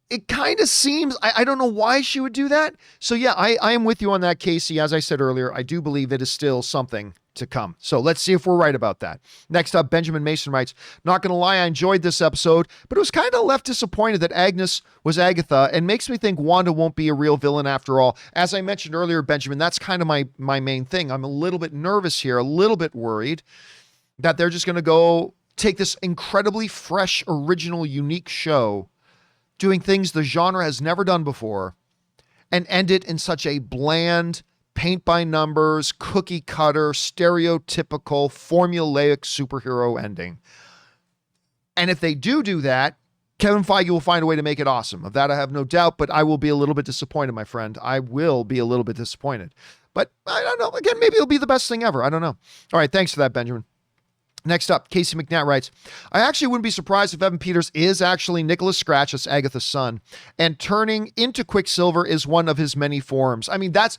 it kind of seems, I don't know why she would do that. So yeah, I am with you on that, Casey. As I said earlier, I do believe it is still something to come. So let's see if we're right about that. Next up, Benjamin Mason writes, not going to lie, I enjoyed this episode, but it was kind of left disappointed that Agnes was Agatha and makes me think Wanda won't be a real villain after all. As I mentioned earlier, Benjamin, that's kind of my main thing. I'm a little bit nervous here, a little bit worried that they're just going to go take this incredibly fresh, original, unique show doing things the genre has never done before and end it in such a bland, paint by numbers, cookie cutter, stereotypical, formulaic superhero ending. And if they do that, Kevin Feige will find a way to make it awesome. Of that, I have no doubt, but I will be a little bit disappointed, my friend. I will be a little bit disappointed. But I don't know. Again, maybe it'll be the best thing ever. I don't know. All right. Thanks for that, Benjamin. Next up, Casey McNatt writes, I actually wouldn't be surprised if Evan Peters is actually Nicholas Scratch as Agatha's son, and turning into Quicksilver is one of his many forms. I mean, that's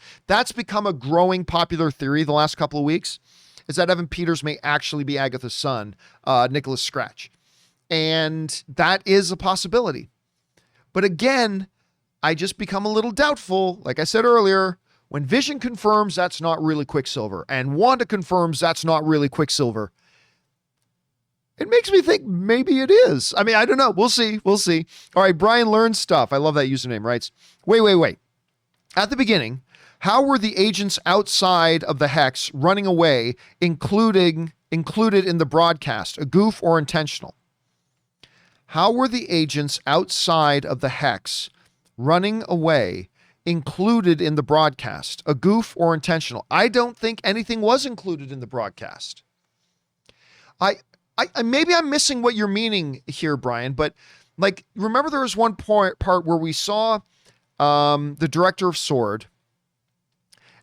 become a growing popular theory the last couple of weeks, is that Evan Peters may actually be Agatha's son, Nicholas Scratch. And that is a possibility. But again, I just become a little doubtful. Like I said earlier, when Vision confirms that's not really Quicksilver, and Wanda confirms that's not really Quicksilver, it makes me think maybe it is. I mean, I don't know. We'll see. All right, Brian Learns Stuff. I love that username. Writes, wait. At the beginning, how were the agents outside of the Hex running away included in the broadcast? A goof or intentional? How were the agents outside of the Hex running away included in the broadcast? A goof or intentional? I don't think anything was included in the broadcast. Maybe I'm missing what you're meaning here, Brian, but like, remember there was one part where we saw the director of Sword,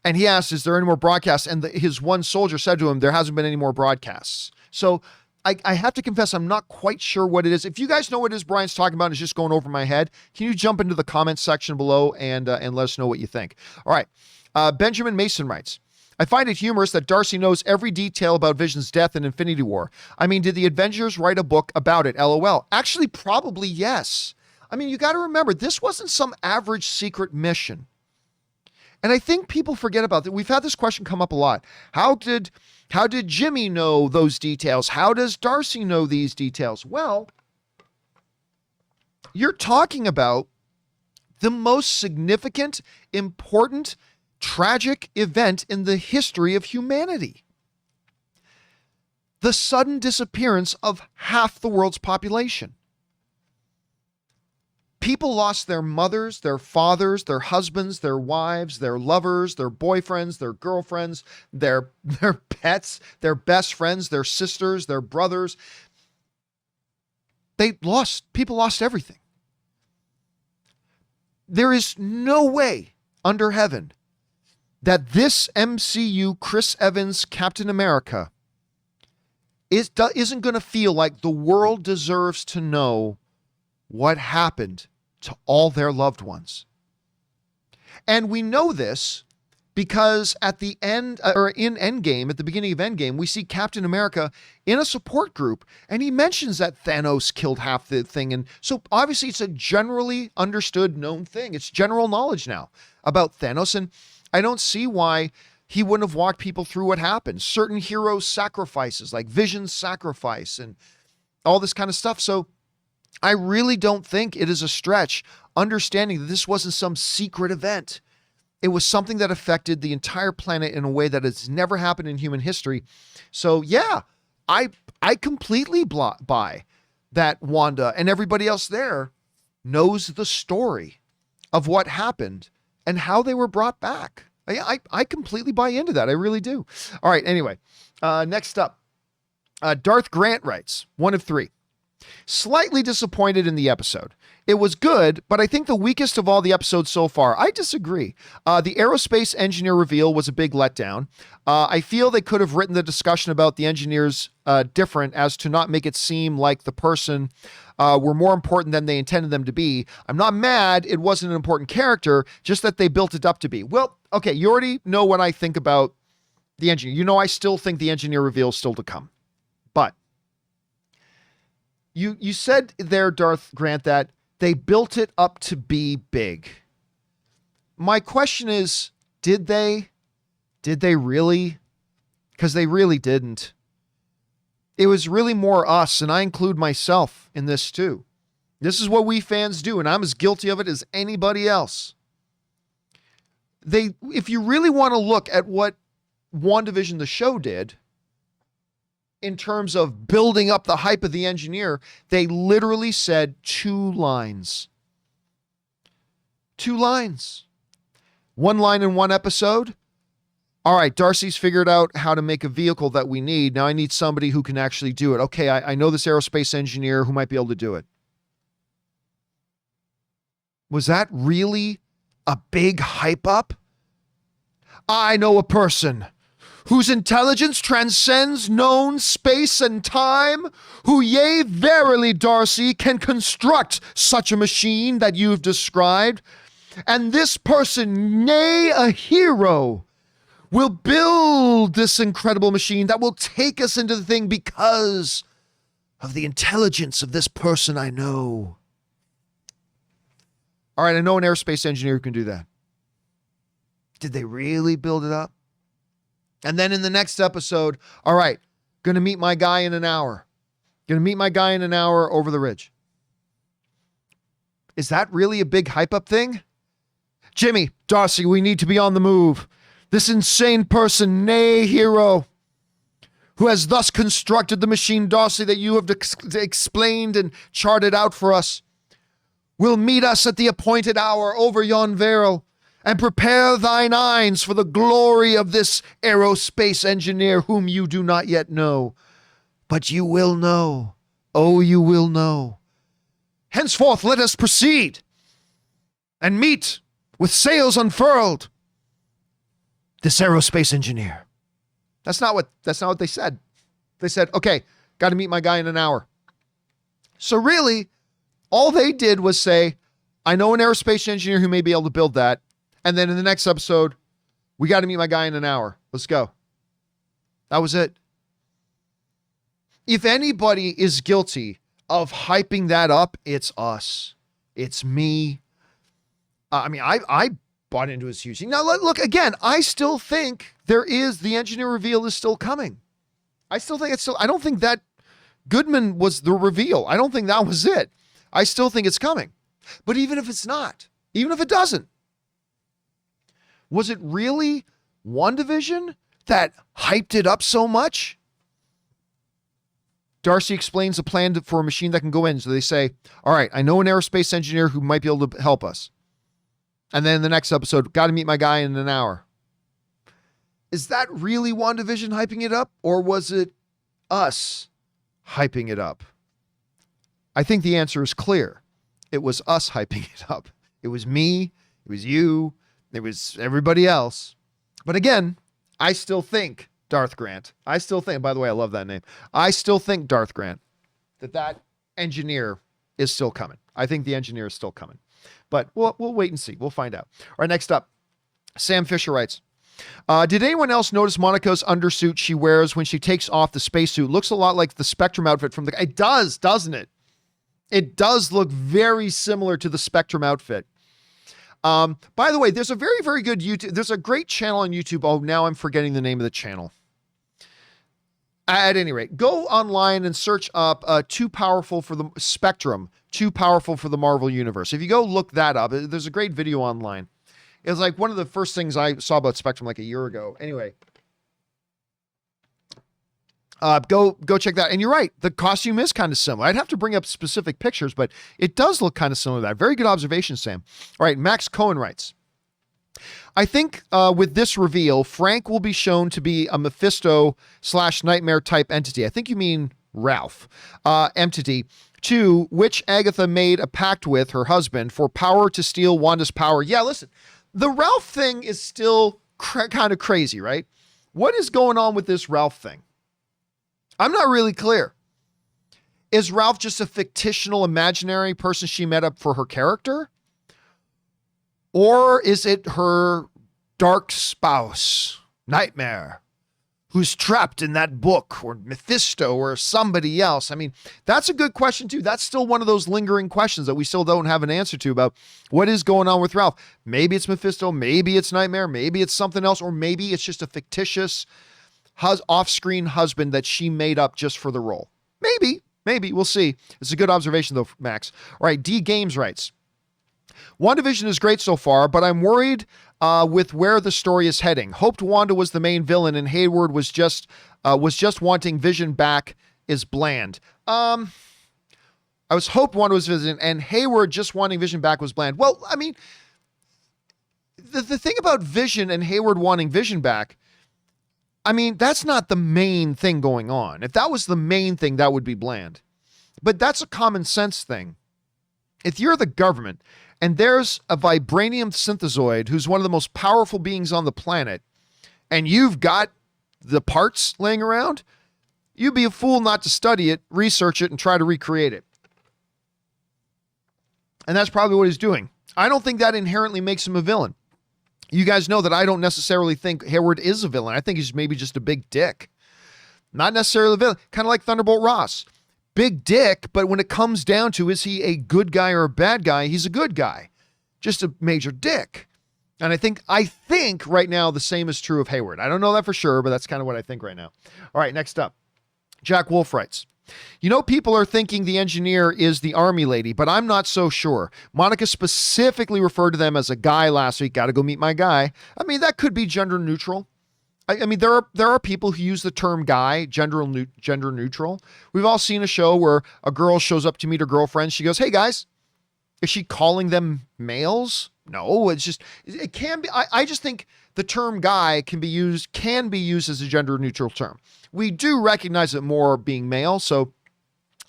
and he asked, is there any more broadcasts? And his one soldier said to him, there hasn't been any more broadcasts. So I have to confess, I'm not quite sure what it is. If you guys know what it is Brian's talking about and it's just going over my head, can you jump into the comments section below and let us know what you think? All right. Benjamin Mason writes, I find it humorous that Darcy knows every detail about Vision's death in Infinity War. I mean, did the Avengers write a book about it? LOL. Actually, probably yes. I mean, you got to remember, this wasn't some average secret mission. And I think people forget about that. We've had this question come up a lot. How did Jimmy know those details? How does Darcy know these details? Well, you're talking about the most significant, important, tragic event in the history of humanity. The sudden disappearance of half the world's population. People lost their mothers, their fathers, their husbands, their wives, their lovers, their boyfriends, their girlfriends, their pets, their best friends, their sisters, their brothers. People lost everything. There is no way under heaven that this MCU Chris Evans Captain America isn't going to feel like the world deserves to know what happened to all their loved ones. And we know this because at the end, or in Endgame, at the beginning of Endgame, we see Captain America in a support group, and he mentions that Thanos killed half the thing. And so obviously it's a generally understood, known thing. It's general knowledge now about Thanos, and I don't see why he wouldn't have walked people through what happened. Certain heroes' sacrifices, like Vision's sacrifice and all this kind of stuff. So I really don't think it is a stretch understanding that this wasn't some secret event. It was something that affected the entire planet in a way that has never happened in human history. So yeah, I completely buy that Wanda and everybody else there knows the story of what happened and how they were brought back. I completely buy into that. I really do. All right. Anyway, next up, Darth Grant writes, 1 of 3. Slightly disappointed in the episode. It was good, but I think the weakest of all the episodes so far. I disagree. The aerospace engineer reveal was a big letdown. I feel they could have written the discussion about the engineers different as to not make it seem like the person were more important than they intended them to be. I'm not mad it wasn't an important character, just that they built it up to be. Well, okay, you already know what I think about the engineer. You know I still think the engineer reveal is still to come. But you said there, Darth Grant, that they built it up to be big. My question is, did they? Did they really? Because they really didn't. It was really more us, and I include myself in this too. This is what we fans do, and I'm as guilty of it as anybody else. If you really want to look at what WandaVision the show did, in terms of building up the hype of the engineer, they literally said 2 lines. 2 lines. 1 line in 1 episode. All right, Darcy's figured out how to make a vehicle that we need. Now I need somebody who can actually do it. Okay, I know this aerospace engineer who might be able to do it. Was that really a big hype up? I know a person whose intelligence transcends known space and time, who, yea, verily, Darcy, can construct such a machine that you've described. And this person, nay, a hero, will build this incredible machine that will take us into the thing because of the intelligence of this person I know. All right, I know an aerospace engineer who can do that. Did they really build it up? And then in the next episode, all right, going to meet my guy in an hour. Going to meet my guy in an hour over the ridge. Is that really a big hype up thing? Jimmy, Darcy, we need to be on the move. This insane person, nay, hero, who has thus constructed the machine, Darcy, that you have explained and charted out for us, will meet us at the appointed hour over yon vale. And prepare thine eyes for the glory of this aerospace engineer whom you do not yet know. But you will know. Oh, you will know. Henceforth, let us proceed and meet with sails unfurled this aerospace engineer. That's not what they said. They said, okay, got to meet my guy in an hour. So really, all they did was say, I know an aerospace engineer who may be able to build that. And then in the next episode, we got to meet my guy in an hour. Let's go. That was it. If anybody is guilty of hyping that up, it's us. It's me. I bought into his huge. Now, look, again, I still think the engineer reveal is still coming. I don't think that Goodman was the reveal. I don't think that was it. I still think it's coming. But even if it's not, even if it doesn't, was it really WandaVision that hyped it up so much? Darcy explains a plan for a machine that can go in. So they say, all right, I know an aerospace engineer who might be able to help us. And then in the next episode, got to meet my guy in an hour. Is that really WandaVision hyping it up? Or was it us hyping it up? I think the answer is clear. It was us hyping it up. It was me. It was you. It was everybody else. But again, I still think Darth Grant. By the way, I love that name. I still think Darth Grant, that engineer is still coming. I think the engineer is still coming. But we'll wait and see. We'll find out. All right, next up, Sam Fisher writes, Did anyone else notice Monica's undersuit she wears when she takes off the spacesuit? Looks a lot like the Spectrum outfit from the... It does, doesn't it? It does look very similar to the Spectrum outfit. By the way, there's a very, very good YouTube... There's a great channel on YouTube. Oh, now I'm forgetting the name of the channel. At any rate, go online and search up Too Powerful for the Spectrum, Too Powerful for the Marvel Universe. If you go look that up, there's a great video online. It was like one of the first things I saw about Spectrum like a year ago. Anyway, go check that. And you're right, the costume is kind of similar. I'd have to bring up specific pictures, but it does look kind of similar to that. Very good observation, Sam. All right, Max Cohen writes, I think with this reveal, Frank will be shown to be a Mephisto / nightmare type entity. I think you mean Ralph. Entity. 2, which Agatha made a pact with her husband for power to steal Wanda's power. Yeah, listen, the Ralph thing is still kind of crazy, right? What is going on with this Ralph thing? I'm not really clear. Is Ralph just a fictional, imaginary person she met up for her character? Or is it her dark spouse, Nightmare, who's trapped in that book, or Mephisto, or somebody else? I mean, that's a good question too. That's still one of those lingering questions that we still don't have an answer to about what is going on with Ralph. Maybe it's Mephisto, maybe it's Nightmare, maybe it's something else, or maybe it's just a fictitious off-screen husband that she made up just for the role. Maybe, we'll see. It's a good observation though, Max. All right, D Games writes, WandaVision is great so far, but I'm worried with where the story is heading. Hoped Wanda was the main villain and Hayward was just wanting Vision back is bland. I was hoped Wanda was Vision and Hayward just wanting Vision back was bland. Well, I mean, the thing about Vision and Hayward wanting Vision back, I mean, that's not the main thing going on. If that was the main thing, that would be bland. But that's a common sense thing. If you're the government and there's a vibranium synthezoid who's one of the most powerful beings on the planet, and you've got the parts laying around, you'd be a fool not to study it, research it, and try to recreate it. And that's probably what he's doing. I don't think that inherently makes him a villain. You guys know that I don't necessarily think Hayward is a villain. I think he's maybe just a big dick. Not necessarily a villain. Kind of like Thunderbolt Ross. Big dick, but when it comes down to is he a good guy or a bad guy, he's a good guy. Just a major dick. And I think right now the same is true of Hayward. I don't know that for sure, but that's kind of what I think right now. All right, next up. Jack Wolf writes, you know, people are thinking the engineer is the army lady, but I'm not so sure. Monica specifically referred to them as a guy last week. Got to go meet my guy. I mean, that could be gender neutral. I mean, there are people who use the term guy, gender neutral. We've all seen a show where a girl shows up to meet her girlfriend. She goes, hey guys. Is she calling them males? No, it can be. I just think the term guy can be used as a gender neutral term. We do recognize it more being male. So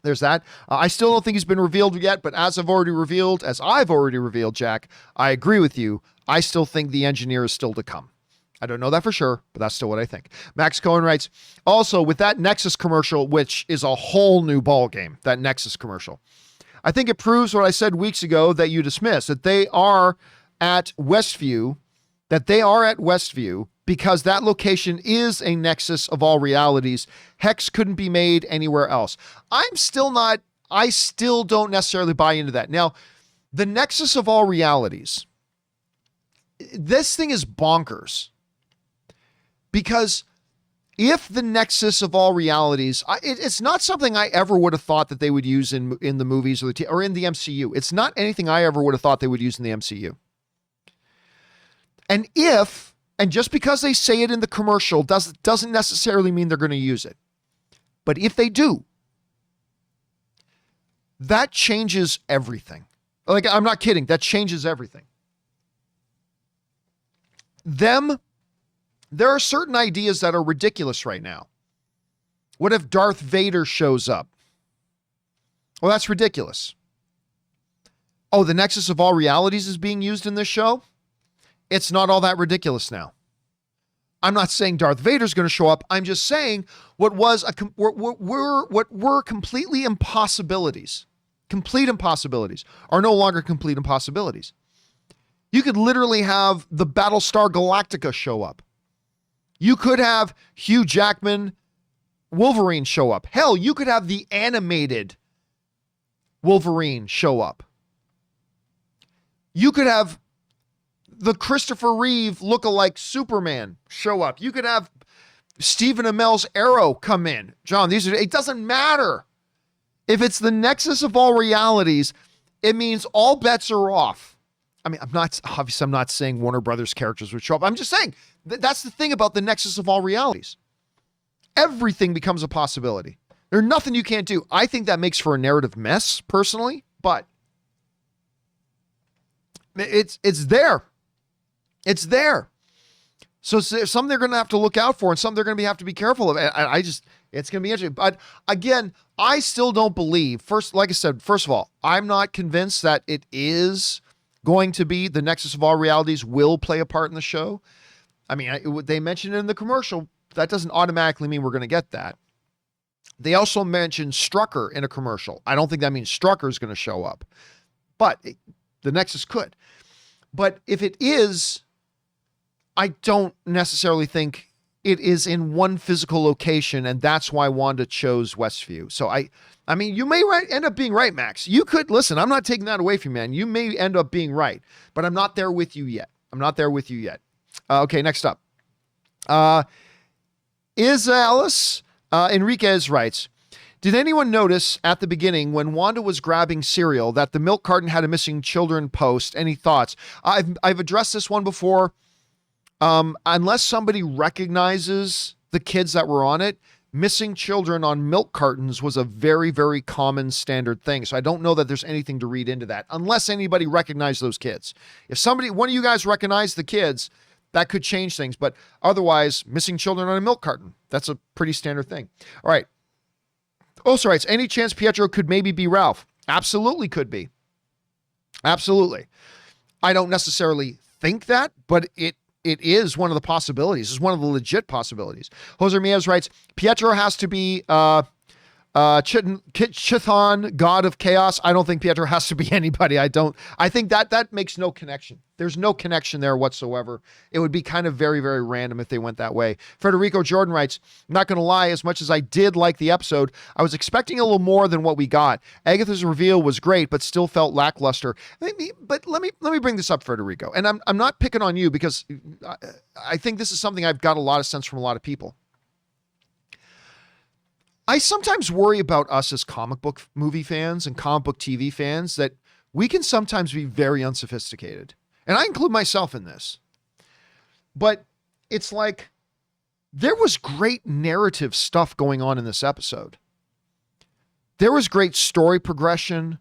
there's that. I still don't think he's been revealed yet, but as I've already revealed, Jack, I agree with you. I still think the engineer is still to come. I don't know that for sure, but that's still what I think. Max Cohen writes, also with that Nexus commercial, which is a whole new ball game, that Nexus commercial, I think it proves what I said weeks ago that you dismissed, that they are at Westview, because that location is a nexus of all realities. Hex couldn't be made anywhere else. I still don't necessarily buy into that. Now, the nexus of all realities, this thing is bonkers. Because if the nexus of all realities, it's not something I ever would have thought that they would use in the movies or in the MCU. It's not anything I ever would have thought they would use in the MCU. And just because they say it in the commercial doesn't necessarily mean they're going to use it. But if they do, that changes everything. Like, I'm not kidding. That changes everything. There are certain ideas that are ridiculous right now. What if Darth Vader shows up? Well, that's ridiculous. Oh, the nexus of all realities is being used in this show? It's not all that ridiculous now. I'm not saying Darth Vader's going to show up. I'm just saying what were completely impossibilities, are no longer complete impossibilities. You could literally have the Battlestar Galactica show up. You could have Hugh Jackman Wolverine show up. Hell, you could have the animated Wolverine show up. You could have the Christopher Reeve lookalike Superman show up. You could have Stephen Amell's Arrow come in. John, it doesn't matter. If it's the nexus of all realities, it means all bets are off. I mean, I'm not saying Warner Brothers characters would show up. I'm just saying that's the thing about the nexus of all realities. Everything becomes a possibility. There's nothing you can't do. I think that makes for a narrative mess, personally, but it's there. It's there. So something they're going to have to look out for and something they're going to have to be careful of. It's going to be interesting. But again, I still don't believe, like I said, first of all, I'm not convinced that it is going to be the nexus of all realities will play a part in the show. I mean, they mentioned it in the commercial. That doesn't automatically mean we're going to get that. They also mentioned Strucker in a commercial. I don't think that means Strucker is going to show up, but the nexus could. But if it is, I don't necessarily think it is in one physical location, and that's why Wanda chose Westview. So I mean, you may end up being right, Max. You could, listen, I'm not taking that away from you, man. You may end up being right, but I'm not there with you yet. Okay, next up. Is Alice Enriquez writes, did anyone notice at the beginning when Wanda was grabbing cereal that the milk carton had a missing children post? Any thoughts? I've addressed this one before. Unless somebody recognizes the kids that were on it, missing children on milk cartons was a very, very common standard thing. So I don't know that there's anything to read into that unless anybody recognized those kids. If one of you guys recognized the kids, that could change things. But otherwise, missing children on a milk carton, that's a pretty standard thing. All right. Also writes, any chance Pietro could maybe be Ralph? Absolutely could be. Absolutely. I don't necessarily think that, but it is one of the possibilities. It's one of the legit possibilities. Jose Ramirez writes, Pietro has to be Chithon, god of chaos. I don't think Pietro has to be anybody. I think that makes no connection. There's no connection there whatsoever. It would be kind of very, very random if they went that way. Federico Jordan writes, not going to lie, as much as I did like the episode, I was expecting a little more than what we got. Agatha's reveal was great, but still felt lackluster. But let me bring this up, Federico. And I'm not picking on you because I think this is something I've got a lot of sense from a lot of people. I sometimes worry about us as comic book movie fans and comic book TV fans that we can sometimes be very unsophisticated. And I include myself in this. But it's like there was great narrative stuff going on in this episode. There was great story progression.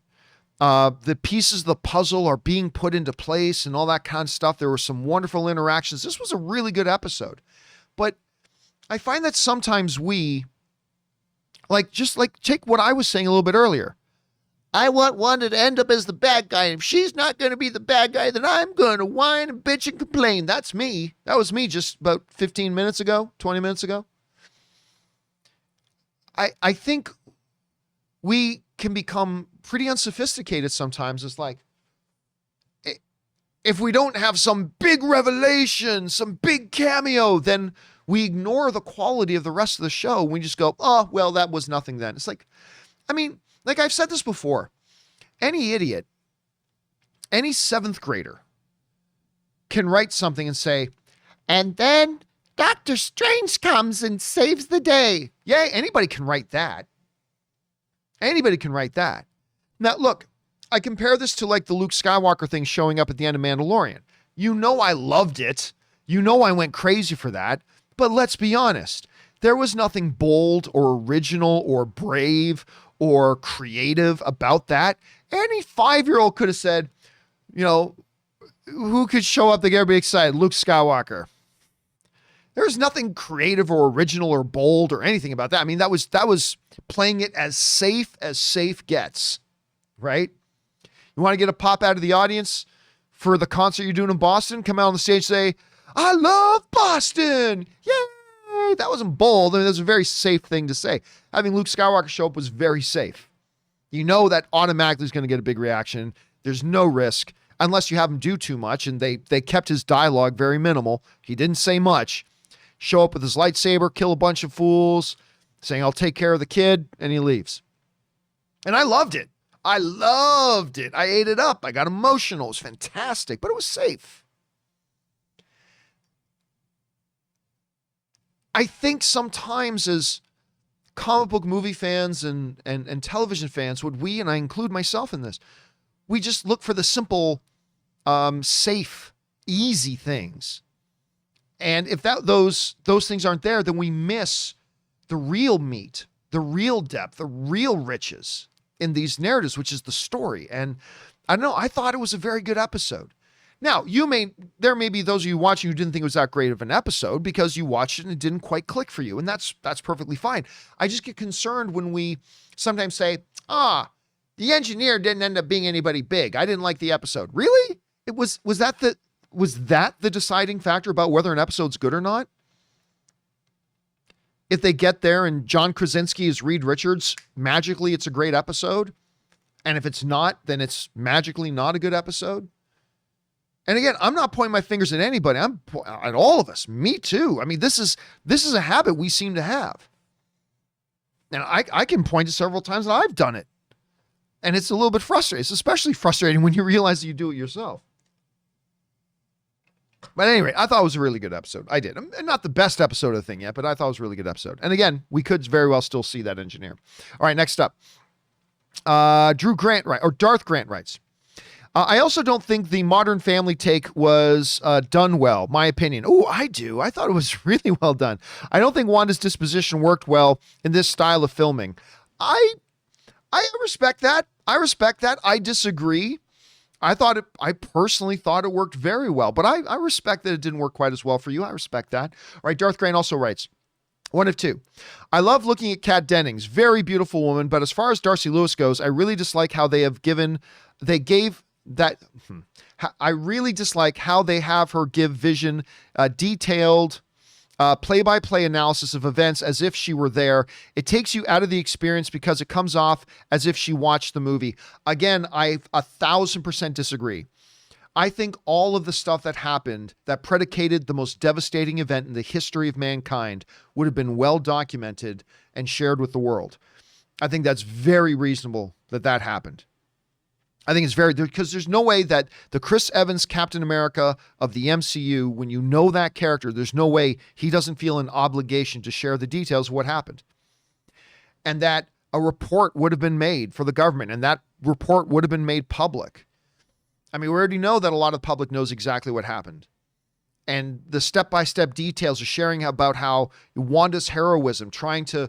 The pieces of the puzzle are being put into place and all that kind of stuff. There were some wonderful interactions. This was a really good episode. But I find that sometimes we, just take what I was saying a little bit earlier. I want Wanda to end up as the bad guy. And if she's not going to be the bad guy, then I'm going to whine and bitch and complain. That's me. That was me just about 15 minutes ago, 20 minutes ago. I think we can become pretty unsophisticated sometimes. It's like, if we don't have some big revelation, some big cameo, then we ignore the quality of the rest of the show. We just go, oh, well, that was nothing then. It's like, I mean, like I've said this before, any idiot, any seventh grader can write something and say, and then Doctor Strange comes and saves the day. Yay, anybody can write that. Anybody can write that. Now, look, I compare this to like the Luke Skywalker thing showing up at the end of Mandalorian. You know I loved it. You know I went crazy for that. But let's be honest. There was nothing bold or original or brave or creative about that. Any 5-year-old could have said, who could show up to get everybody excited? Luke Skywalker. There's nothing creative or original or bold or anything about that. I mean, that was playing it as safe gets, right? You want to get a pop out of the audience for the concert you're doing in Boston? Come out on the stage, say, I love Boston. Yay. That wasn't bold. I mean, that was a very safe thing to say. Having Luke Skywalker show up was very safe. You know that automatically is going to get a big reaction. There's no risk unless you have him do too much. And they kept his dialogue very minimal. He didn't say much. show up with his lightsaber, kill a bunch of fools, saying, I'll take care of the kid, and he leaves. And I loved it. I loved it. I ate it up. I got emotional. It was fantastic, but it was safe. I think sometimes as comic book movie fans and television fans, and I include myself in this, we just look for the simple, safe, easy things. And if those things aren't there, then we miss the real meat, the real depth, the real riches in these narratives, which is the story. And I don't know, I thought it was a very good episode. Now, there may be those of you watching who didn't think it was that great of an episode because you watched it and it didn't quite click for you. And that's perfectly fine. I just get concerned when we sometimes say, the engineer didn't end up being anybody big. I didn't like the episode. Really? Was that the deciding factor about whether an episode's good or not? If they get there and John Krasinski is Reed Richards, magically it's a great episode. And if it's not, then it's magically not a good episode. And again, I'm not pointing my fingers at anybody. I'm at all of us. Me too. I mean, this is a habit we seem to have. And I can point to several times that I've done it. And it's a little bit frustrating. It's especially frustrating when you realize that you do it yourself. But anyway, I thought it was a really good episode. I did. Not the best episode of the thing yet, but I thought it was a really good episode. And again, we could very well still see that engineer. All right, next up. Darth Grant writes, I also don't think the Modern Family take was done well, my opinion. Oh, I do. I thought it was really well done. I don't think Wanda's disposition worked well in this style of filming. I respect that. I disagree. I personally thought it worked very well, but I respect that it didn't work quite as well for you. I respect that. All right, Darth Grant also writes, one of two. I love looking at Kat Dennings, very beautiful woman, but as far as Darcy Lewis goes, I really dislike how I really dislike how they have her give Vision detailed play-by-play analysis of events as if she were there. It takes you out of the experience because it comes off as if she watched the movie. Again, I 1,000% disagree. I think all of the stuff that happened that predicated the most devastating event in the history of mankind would have been well documented and shared with the world. I think that's very reasonable that happened. I think it's because there's no way that the Chris Evans Captain America of the MCU, when you know that character, there's no way he doesn't feel an obligation to share the details of what happened. And that a report would have been made for the government, and that report would have been made public. I mean, we already know that a lot of the public knows exactly what happened. And the step-by-step details of sharing about how Wanda's heroism, trying to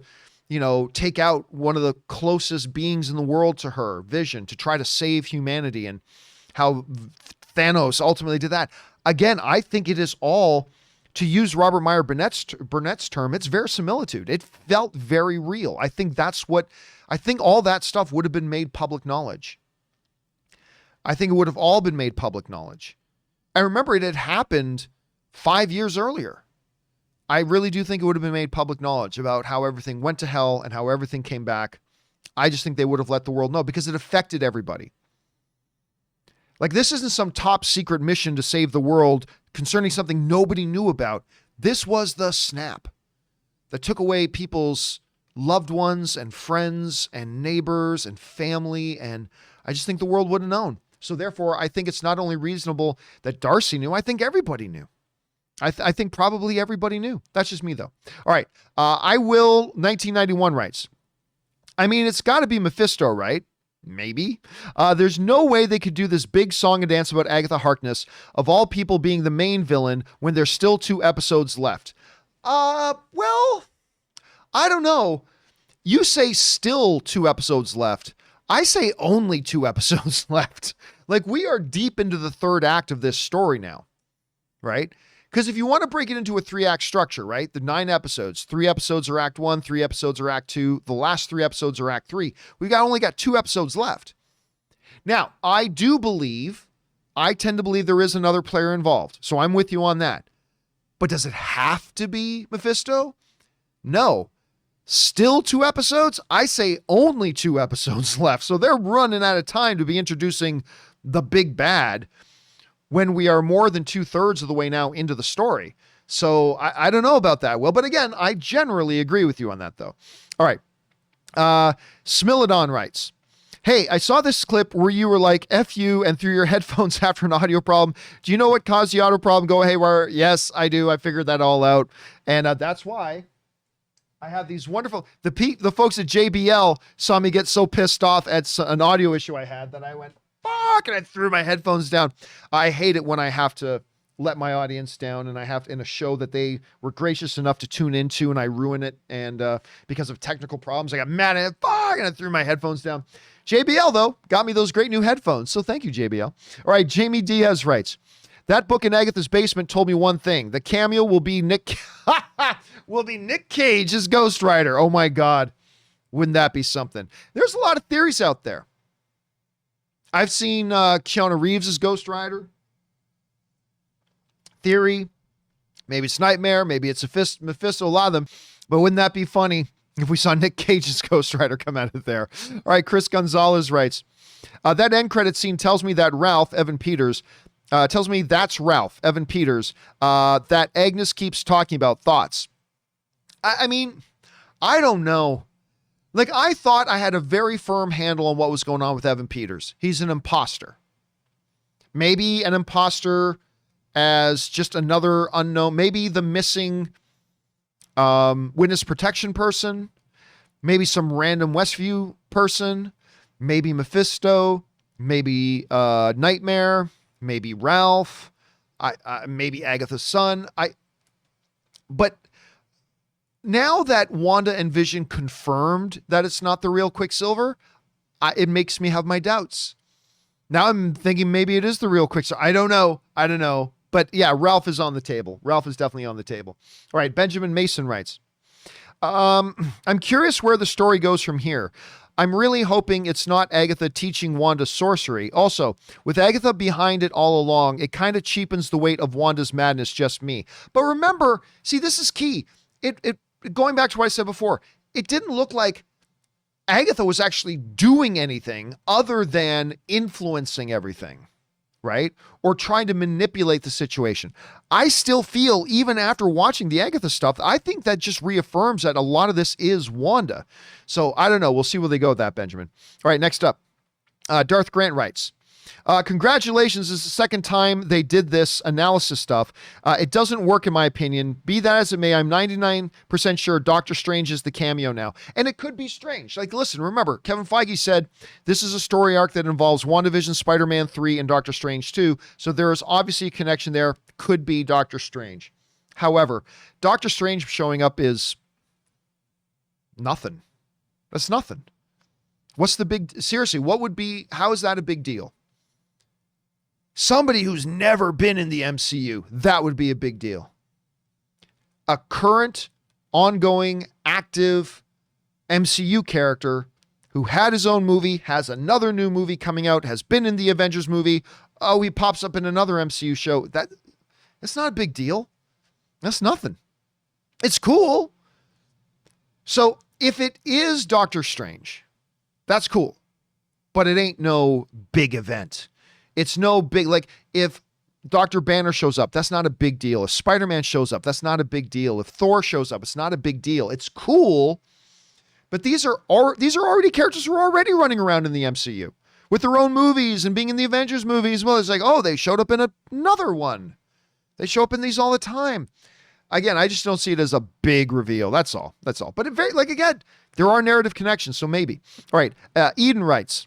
take out one of the closest beings in the world to her, Vision, to try to save humanity, and how Thanos ultimately did that. Again, I think it is all, to use Robert Meyer Burnett's term, it's verisimilitude. It felt very real. I think all that stuff would have been made public knowledge. I think it would have all been made public knowledge. I remember it had happened 5 years earlier. I really do think it would have been made public knowledge about how everything went to hell and how everything came back. I just think they would have let the world know because it affected everybody. Like, this isn't some top secret mission to save the world concerning something nobody knew about. This was the snap that took away people's loved ones and friends and neighbors and family. And I just think the world would have known. So therefore, I think it's not only reasonable that Darcy knew, I think everybody knew. I think probably everybody knew. That's just me, though. All right. I Will 1991 writes, I mean, it's got to be Mephisto, right? Maybe. There's no way they could do this big song and dance about Agatha Harkness, of all people, being the main villain when there's still 2 episodes left. Well, I don't know. You say still 2 episodes left. I say only 2 episodes left. Like, we are deep into the 3rd act of this story now, right? Because if you want to break it into a 3-act structure, right? The 9 episodes, 3 episodes are Act 1, 3 episodes are Act 2. The last 3 episodes are Act 3. Only got 2 episodes left. Now, I tend to believe there is another player involved. So I'm with you on that. But does it have to be Mephisto? No. Still 2 episodes? I say only 2 episodes left. So they're running out of time to be introducing the big bad when we are more than 2/3 of the way now into the story. So I don't know about that, Will. But again, I generally agree with you on that, though. All right. Smilodon writes, hey, I saw this clip where you were like, F you, and threw your headphones after an audio problem. Do you know what caused the audio problem? Go haywire. Yes, I do. I figured that all out. And that's why I have these wonderful, the folks at JBL saw me get so pissed off at an audio issue I had that I went, fuck, and I threw my headphones down. I hate it when I have to let my audience down, and I have in a show that they were gracious enough to tune into, and I ruin it. And because of technical problems, I got mad at it, fuck, and I threw my headphones down. JBL, though, got me those great new headphones. So thank you, JBL. All right, Jamie Diaz writes, that book in Agatha's basement told me one thing. The cameo will be Nick Cage as Ghost Rider. Oh my God. Wouldn't that be something? There's a lot of theories out there. I've seen Keanu Reeves as Ghost Rider. Theory. Maybe it's Nightmare. Maybe it's Mephisto. A lot of them. But wouldn't that be funny if we saw Nick Cage's Ghost Rider come out of there? All right, Chris Gonzalez writes, that end credit scene tells me that Ralph, Evan Peters, tells me that's Ralph, Evan Peters, that Agnes keeps talking about. Thoughts? I mean, I don't know. Like, I thought I had a very firm handle on what was going on with Evan Peters. He's an imposter. Maybe an imposter as just another unknown, maybe the missing witness protection person, maybe some random Westview person, maybe Mephisto, maybe Nightmare, maybe Ralph, maybe Agatha's son. But now that Wanda and Vision confirmed that it's not the real Quicksilver, it makes me have my doubts. Now I'm thinking maybe it is the real Quicksilver. I don't know. But yeah, Ralph is on the table. Ralph is definitely on the table. All right, Benjamin Mason writes, I'm curious where the story goes from here. I'm really hoping it's not Agatha teaching Wanda sorcery. Also, with Agatha behind it all along, it kind of cheapens the weight of Wanda's madness, just me. But remember, see, this is key. It going back to what I said before, it didn't look like Agatha was actually doing anything other than influencing everything, right? Or trying to manipulate the situation. I still feel, even after watching the Agatha stuff, I think that just reaffirms that a lot of this is Wanda. So I don't know. We'll see where they go with that, Benjamin. All right, next up. Darth Grant writes, congratulations. This is the second time they did this analysis stuff. It doesn't work in my opinion. Be that as it may, I'm 99% sure Doctor Strange is the cameo now. And it could be Strange. Like, listen, remember, Kevin Feige said this is a story arc that involves WandaVision, Spider-Man 3, and Doctor Strange 2. So there is obviously a connection there. Could be Doctor Strange. However, Doctor Strange showing up is nothing. That's nothing. What's the seriously, how is that a big deal? Somebody who's never been in the MCU, that would be a big deal. A current, ongoing, active MCU character who had his own movie, has another new movie coming out, has been in the Avengers movie. Oh, he pops up in another MCU show. That's not a big deal. That's nothing. It's cool. So if it is Doctor Strange, that's cool. But it ain't no big event. It's no big, like, if Dr. Banner shows up, that's not a big deal. If Spider-Man shows up, that's not a big deal. If Thor shows up, it's not a big deal. It's cool, but these are already characters who are already running around in the MCU with their own movies and being in the Avengers movies. Well, it's like, oh, they showed up in another one. They show up in these all the time. Again, I just don't see it as a big reveal. That's all. But again, there are narrative connections, so maybe. All right, Eden writes,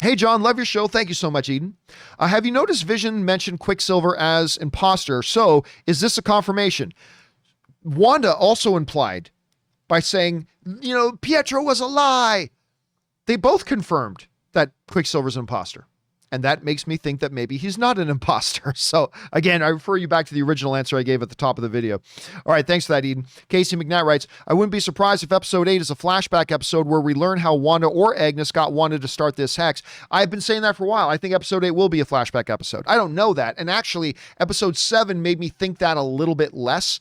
hey, John, love your show. Thank you so much, Eden. Have you noticed Vision mentioned Quicksilver as imposter? So is this a confirmation? Wanda also implied by saying, Pietro was a lie. They both confirmed that Quicksilver's an imposter. And that makes me think that maybe he's not an imposter. So again, I refer you back to the original answer I gave at the top of the video. All right, thanks for that, Eden. Casey McNatt writes, I wouldn't be surprised if episode 8 is a flashback episode where we learn how Wanda or Agnes got Wanda to start this hex. I've been saying that for a while. I think episode 8 will be a flashback episode. I don't know that. And actually, episode 7 made me think that a little bit less.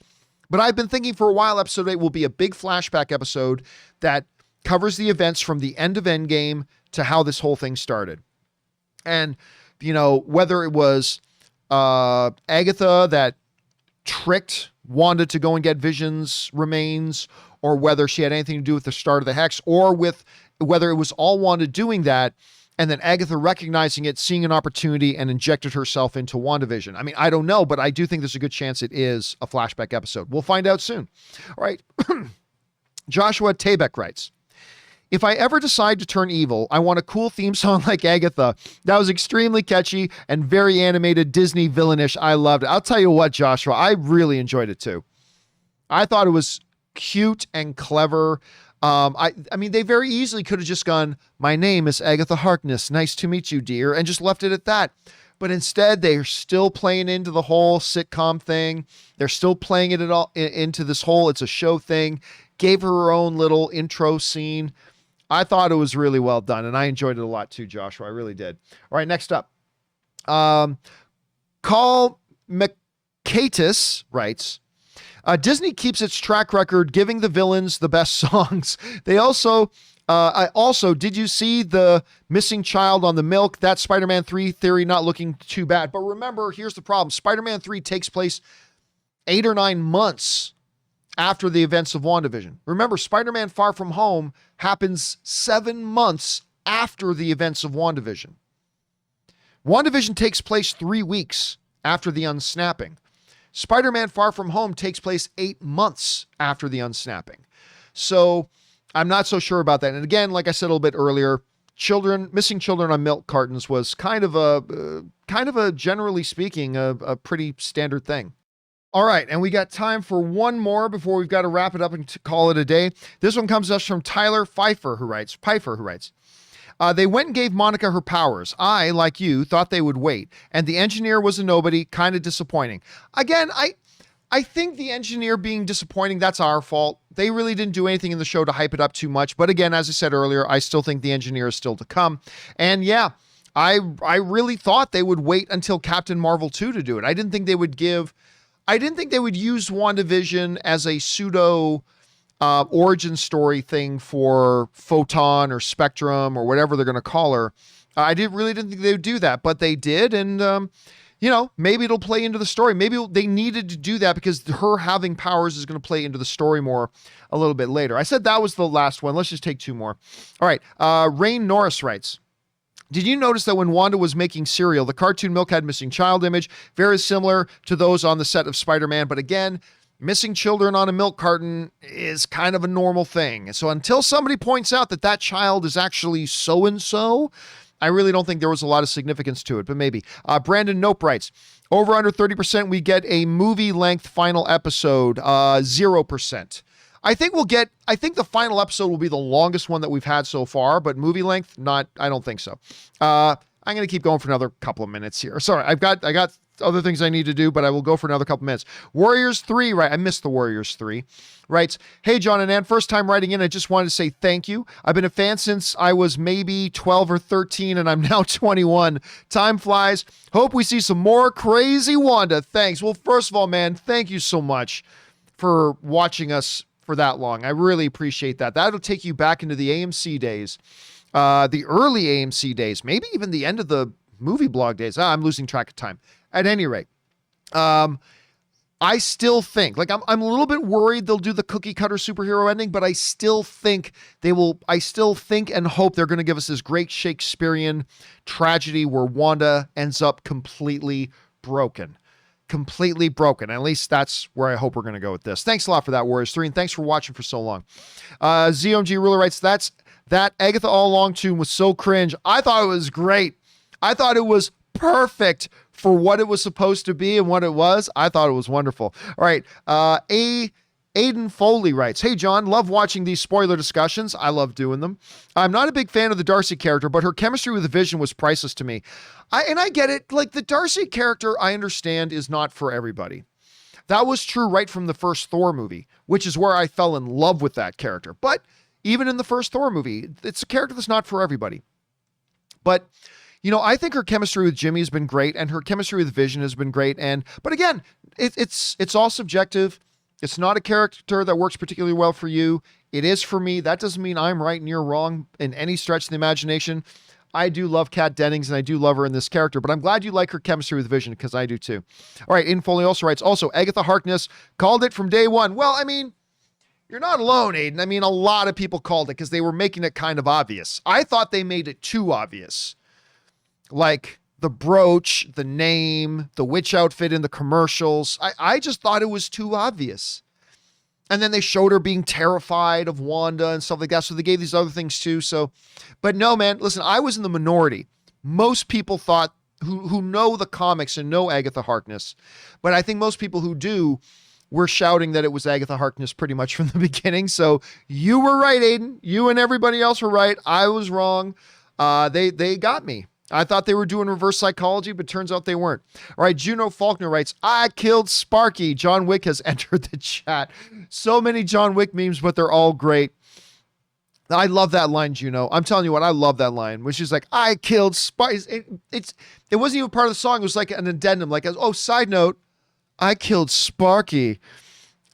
But I've been thinking for a while episode 8 will be a big flashback episode that covers the events from the end of Endgame to how this whole thing started. And, whether it was Agatha that tricked Wanda to go and get Vision's remains, or whether she had anything to do with the start of the Hex, or with whether it was all Wanda doing that, and then Agatha recognizing it, seeing an opportunity, and injected herself into WandaVision. I mean, I don't know, but I do think there's a good chance it is a flashback episode. We'll find out soon. All right. Joshua Tabek writes, if I ever decide to turn evil, I want a cool theme song like Agatha. That was extremely catchy and very animated, Disney villainish. I loved it. I'll tell you what, Joshua, I really enjoyed it too. I thought it was cute and clever. I mean, they very easily could have just gone, my name is Agatha Harkness. Nice to meet you, dear. And just left it at that. But instead, they're still playing into the whole sitcom thing. They're still playing it all into this whole, it's a show thing. Gave her own little intro scene. I thought it was really well done, and I enjoyed it a lot too, Joshua. I really did. All right, next up. Carl McCatus writes, Disney keeps its track record giving the villains the best songs. They also, did you see the missing child on the milk? That Spider-Man 3 theory not looking too bad. But remember, here's the problem. Spider-Man 3 takes place 8 or 9 months after the events of WandaVision. Remember, Spider-Man Far From Home happens 7 months after the events of WandaVision. WandaVision takes place 3 weeks after the unsnapping. Spider-Man Far From Home takes place 8 months after the unsnapping. So I'm not so sure about that. And again, like I said a little bit earlier, missing children on milk cartons was kind of a generally speaking, a pretty standard thing. All right, and we got time for one more before we've got to wrap it up and call it a day. This one comes to us from Tyler Pfeiffer, who writes, they went and gave Monica her powers. I, like you, thought they would wait. And the engineer was a nobody, kind of disappointing. Again, I think the engineer being disappointing, that's our fault. They really didn't do anything in the show to hype it up too much. But again, as I said earlier, I still think the engineer is still to come. And yeah, I really thought they would wait until Captain Marvel 2 to do it. I didn't think they would use WandaVision as a pseudo origin story thing for Photon or Spectrum or whatever they're going to call her. I really didn't think they would do that, but they did. And, maybe it'll play into the story. Maybe they needed to do that because her having powers is going to play into the story more a little bit later. I said that was the last one. Let's just take 2 more. All right. Rain Norris writes, did you notice that when Wanda was making cereal, the cartoon milk had missing child image, very similar to those on the set of Spider-Man? But again, missing children on a milk carton is kind of a normal thing. So until somebody points out that that child is actually so-and-so, I really don't think there was a lot of significance to it, but maybe. Brandon Nope writes, over under 30%, we get a movie-length final episode, 0%. I think the final episode will be the longest one that we've had so far, but movie length, I don't think so. I'm going to keep going for another couple of minutes here. Sorry, I got other things I need to do, but I will go for another couple minutes. Warriors 3, right? I missed the Warriors 3. Writes, hey, John and Ann, first time writing in, I just wanted to say thank you. I've been a fan since I was maybe 12 or 13, and I'm now 21. Time flies. Hope we see some more crazy Wanda. Thanks. Well, first of all, man, thank you so much for watching us for that long. I really appreciate that. That'll take you back into the AMC days, the early AMC days, maybe even the end of the movie blog days. I'm losing track of time. At any rate, I still think, I'm a little bit worried they'll do the cookie cutter superhero ending, but I still think and hope they're going to give us this great Shakespearean tragedy where Wanda ends up completely broken. At least that's where I hope we're going to go with this. Thanks a lot for that, Warriors 3, and thanks for watching for so long. ZOMG Ruler writes, that Agatha All Along tune was so cringe. I thought it was great. I thought it was perfect for what it was supposed to be and what it was. I thought it was wonderful. All right. Aiden Foley writes, hey, John, love watching these spoiler discussions. I love doing them. I'm not a big fan of the Darcy character, but her chemistry with the Vision was priceless to me. I get it. The Darcy character, I understand, is not for everybody. That was true right from the first Thor movie, which is where I fell in love with that character. But even in the first Thor movie, it's a character that's not for everybody. But I think her chemistry with Jimmy has been great, and her chemistry with Vision has been great. But again, it's all subjective. It's not a character that works particularly well for you. It is for me. That doesn't mean I'm right and you're wrong in any stretch of the imagination. I do love Kat Dennings, and I do love her in this character, but I'm glad you like her chemistry with Vision, because I do too. All right, Aiden Foley also writes, also, Agatha Harkness called it from day one. Well, I mean, you're not alone, Aiden. I mean, a lot of people called it because they were making it kind of obvious. I thought they made it too obvious. Like the brooch, the name, the witch outfit in the commercials. I just thought it was too obvious. And then they showed her being terrified of Wanda and stuff like that. So they gave these other things too. So, but no, man, listen, I was in the minority. Most people thought, who know the comics and know Agatha Harkness, but I think most people who do were shouting that it was Agatha Harkness pretty much from the beginning. So you were right, Aiden. You and everybody else were right. I was wrong. They got me. I thought they were doing reverse psychology, but turns out they weren't. All right, Juno Faulkner writes, I killed Sparky. John Wick has entered the chat. So many John Wick memes, but they're all great. I love that line, Juno. I'm telling you what, I love that line, which is like, I killed Sparky. It wasn't even part of the song. It was like an addendum, like, oh, side note, I killed Sparky.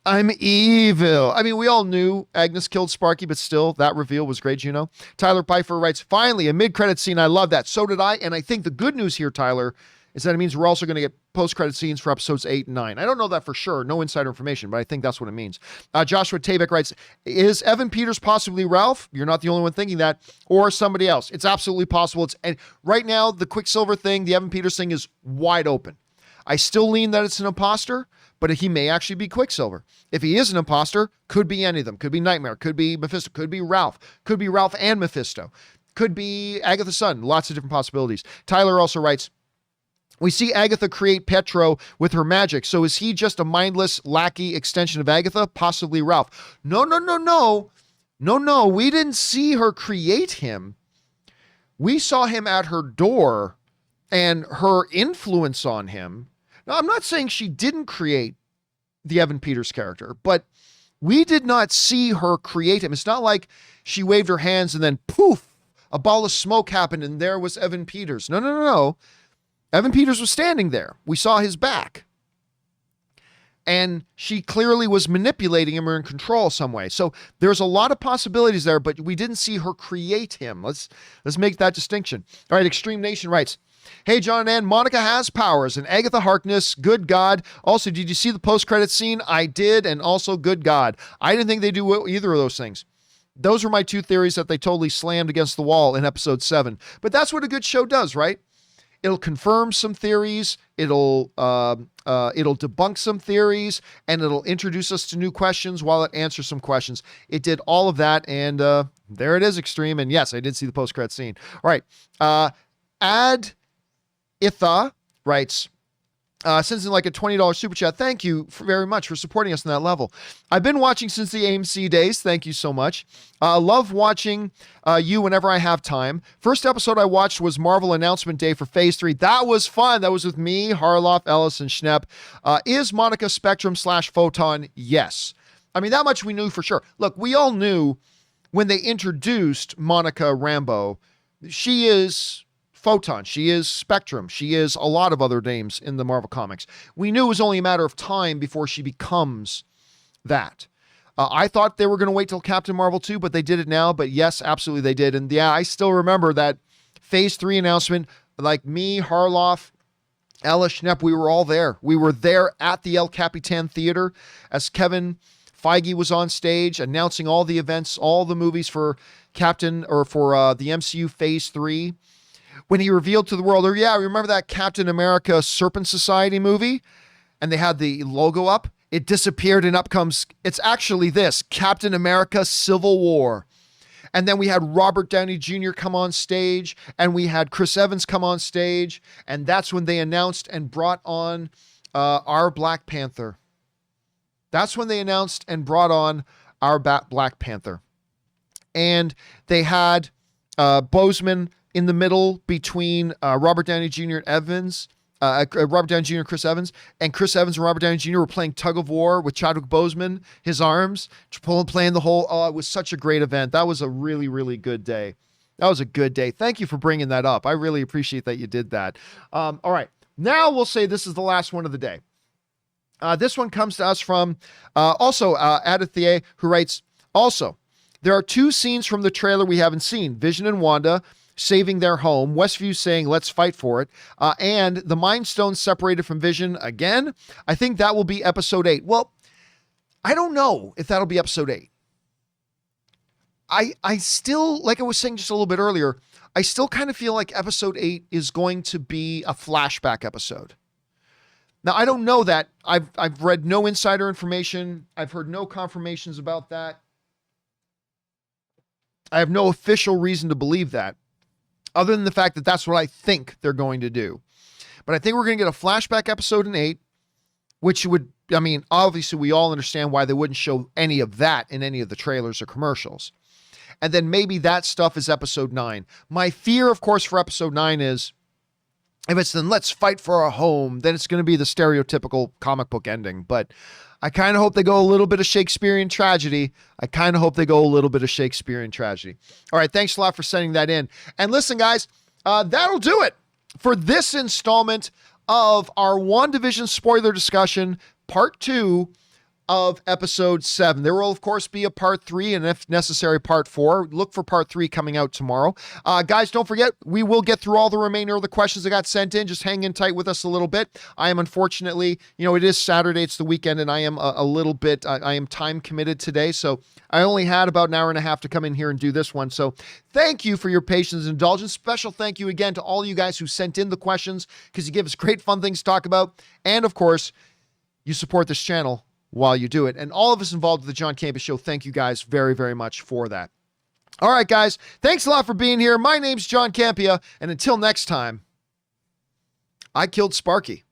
I'm evil. I mean, we all knew Agnes killed Sparky, but still, that reveal was great, Juno. Tyler Pfeiffer writes, finally, a mid-credit scene. I love that. So did I. And I think the good news here, Tyler, is that it means we're also going to get post-credit scenes for episodes 8 and 9. I don't know that for sure. No insider information, but I think that's what it means. Joshua Tabek writes, is Evan Peters possibly Ralph? You're not the only one thinking that. Or somebody else. It's absolutely possible. And right now, the Quicksilver thing, the Evan Peters thing is wide open. I still lean that it's an imposter, but he may actually be Quicksilver. If he is an imposter, could be any of them. Could be Nightmare, could be Mephisto, could be Ralph and Mephisto, could be Agatha's son. Lots of different possibilities. Tyler also writes, we see Agatha create Petro with her magic. So is he just a mindless, lackey extension of Agatha? Possibly Ralph. No. We didn't see her create him. We saw him at her door and her influence on him. Now, I'm not saying she didn't create the Evan Peters character, but we did not see her create him. It's not like she waved her hands and then poof, a ball of smoke happened and there was Evan Peters. No. Evan Peters was standing there. We saw his back. And she clearly was manipulating him or in control some way. So there's a lot of possibilities there, but we didn't see her create him. Let's make that distinction. All right, Extreme Nation writes, hey, John and Ann, Monica has powers, and Agatha Harkness, good God. Also, did you see the post-credit scene? I did, and also good God. I didn't think they do either of those things. Those were my two theories that they totally slammed against the wall in episode 7. But that's what a good show does, right? It'll confirm some theories, it'll debunk some theories, and it'll introduce us to new questions while it answers some questions. It did all of that, and there it is, Extreme. And yes, I did see the post-credit scene. All right. Itha writes, sends in like a $20 super chat. Thank you very much for supporting us on that level. I've been watching since the AMC days. Thank you so much. Love watching you whenever I have time. First episode I watched was Marvel Announcement Day for Phase 3. That was fun. That was with me, Harloff, Ellis, and Schnepp. Is Monica Spectrum/Photon? Yes. I mean, that much we knew for sure. Look, we all knew when they introduced Monica Rambeau, she is Photon, she is Spectrum, she is a lot of other names in the Marvel Comics. We knew it was only a matter of time before she becomes that. I thought they were going to wait till Captain Marvel 2, but they did it now. But yes, absolutely they did. And yeah, I still remember that Phase 3 announcement, like me, Harloff, Ella Schnepp, we were all there. We were there at the El Capitan Theater as Kevin Feige was on stage announcing all the events, all the movies for Captain or for the MCU Phase 3. When he revealed to the world, or yeah, remember that Captain America Serpent Society movie? And they had the logo up. It disappeared and up comes, it's actually this, Captain America Civil War. And then we had Robert Downey Jr. come on stage, and we had Chris Evans come on stage, and that's when they announced and brought on our Black Panther. That's when they announced and brought on our Black Panther. And they had Boseman in the middle between Robert Downey Jr. and Evans, Robert Downey Jr. and Chris Evans, and Chris Evans and Robert Downey Jr. were playing tug of war with Chadwick Boseman, his arms, playing the whole, it was such a great event. That was a really, really good day. That was a good day. Thank you for bringing that up. I really appreciate that you did that. All right. Now we'll say this is the last one of the day. This one comes to us from also Agatha, who writes, also, there are 2 scenes from the trailer we haven't seen. Vision and Wanda saving their home, Westview saying, let's fight for it, and the Mind Stone separated from Vision again. I think that will be episode 8. Well, I don't know if that'll be episode 8. I still, like I was saying just a little bit earlier, I still kind of feel like episode 8 is going to be a flashback episode. Now, I don't know that. I've read no insider information. I've heard no confirmations about that. I have no official reason to believe that, other than the fact that that's what I think they're going to do. But I think we're going to get a flashback episode in 8, which would, I mean, obviously we all understand why they wouldn't show any of that in any of the trailers or commercials. And then maybe that stuff is episode 9. My fear, of course, for episode 9 is, if it's then let's fight for a home, then it's going to be the stereotypical comic book ending. But I kind of hope they go a little bit of Shakespearean tragedy. All right, thanks a lot for sending that in. And listen, guys, that'll do it for this installment of our WandaVision spoiler discussion, part 2 of episode 7. There will, of course, be a part 3 and, if necessary, part 4. Look for part 3 coming out tomorrow. Guys, don't forget, we will get through all the remainder of the questions that got sent in. Just hang in tight with us a little bit. I am, unfortunately, it is Saturday, it's the weekend, and I am a little bit, I am time committed today, so I only had about an hour and a half to come in here and do this one. So thank you for your patience and indulgence. Special thank you again to all you guys who sent in the questions, because you give us great fun things to talk about. And, of course, you support this channel while you do it. And all of us involved with the John Campea Show, thank you guys very, very much for that. All right, guys, thanks a lot for being here. My name's John Campea, and until next time, I killed Sparky.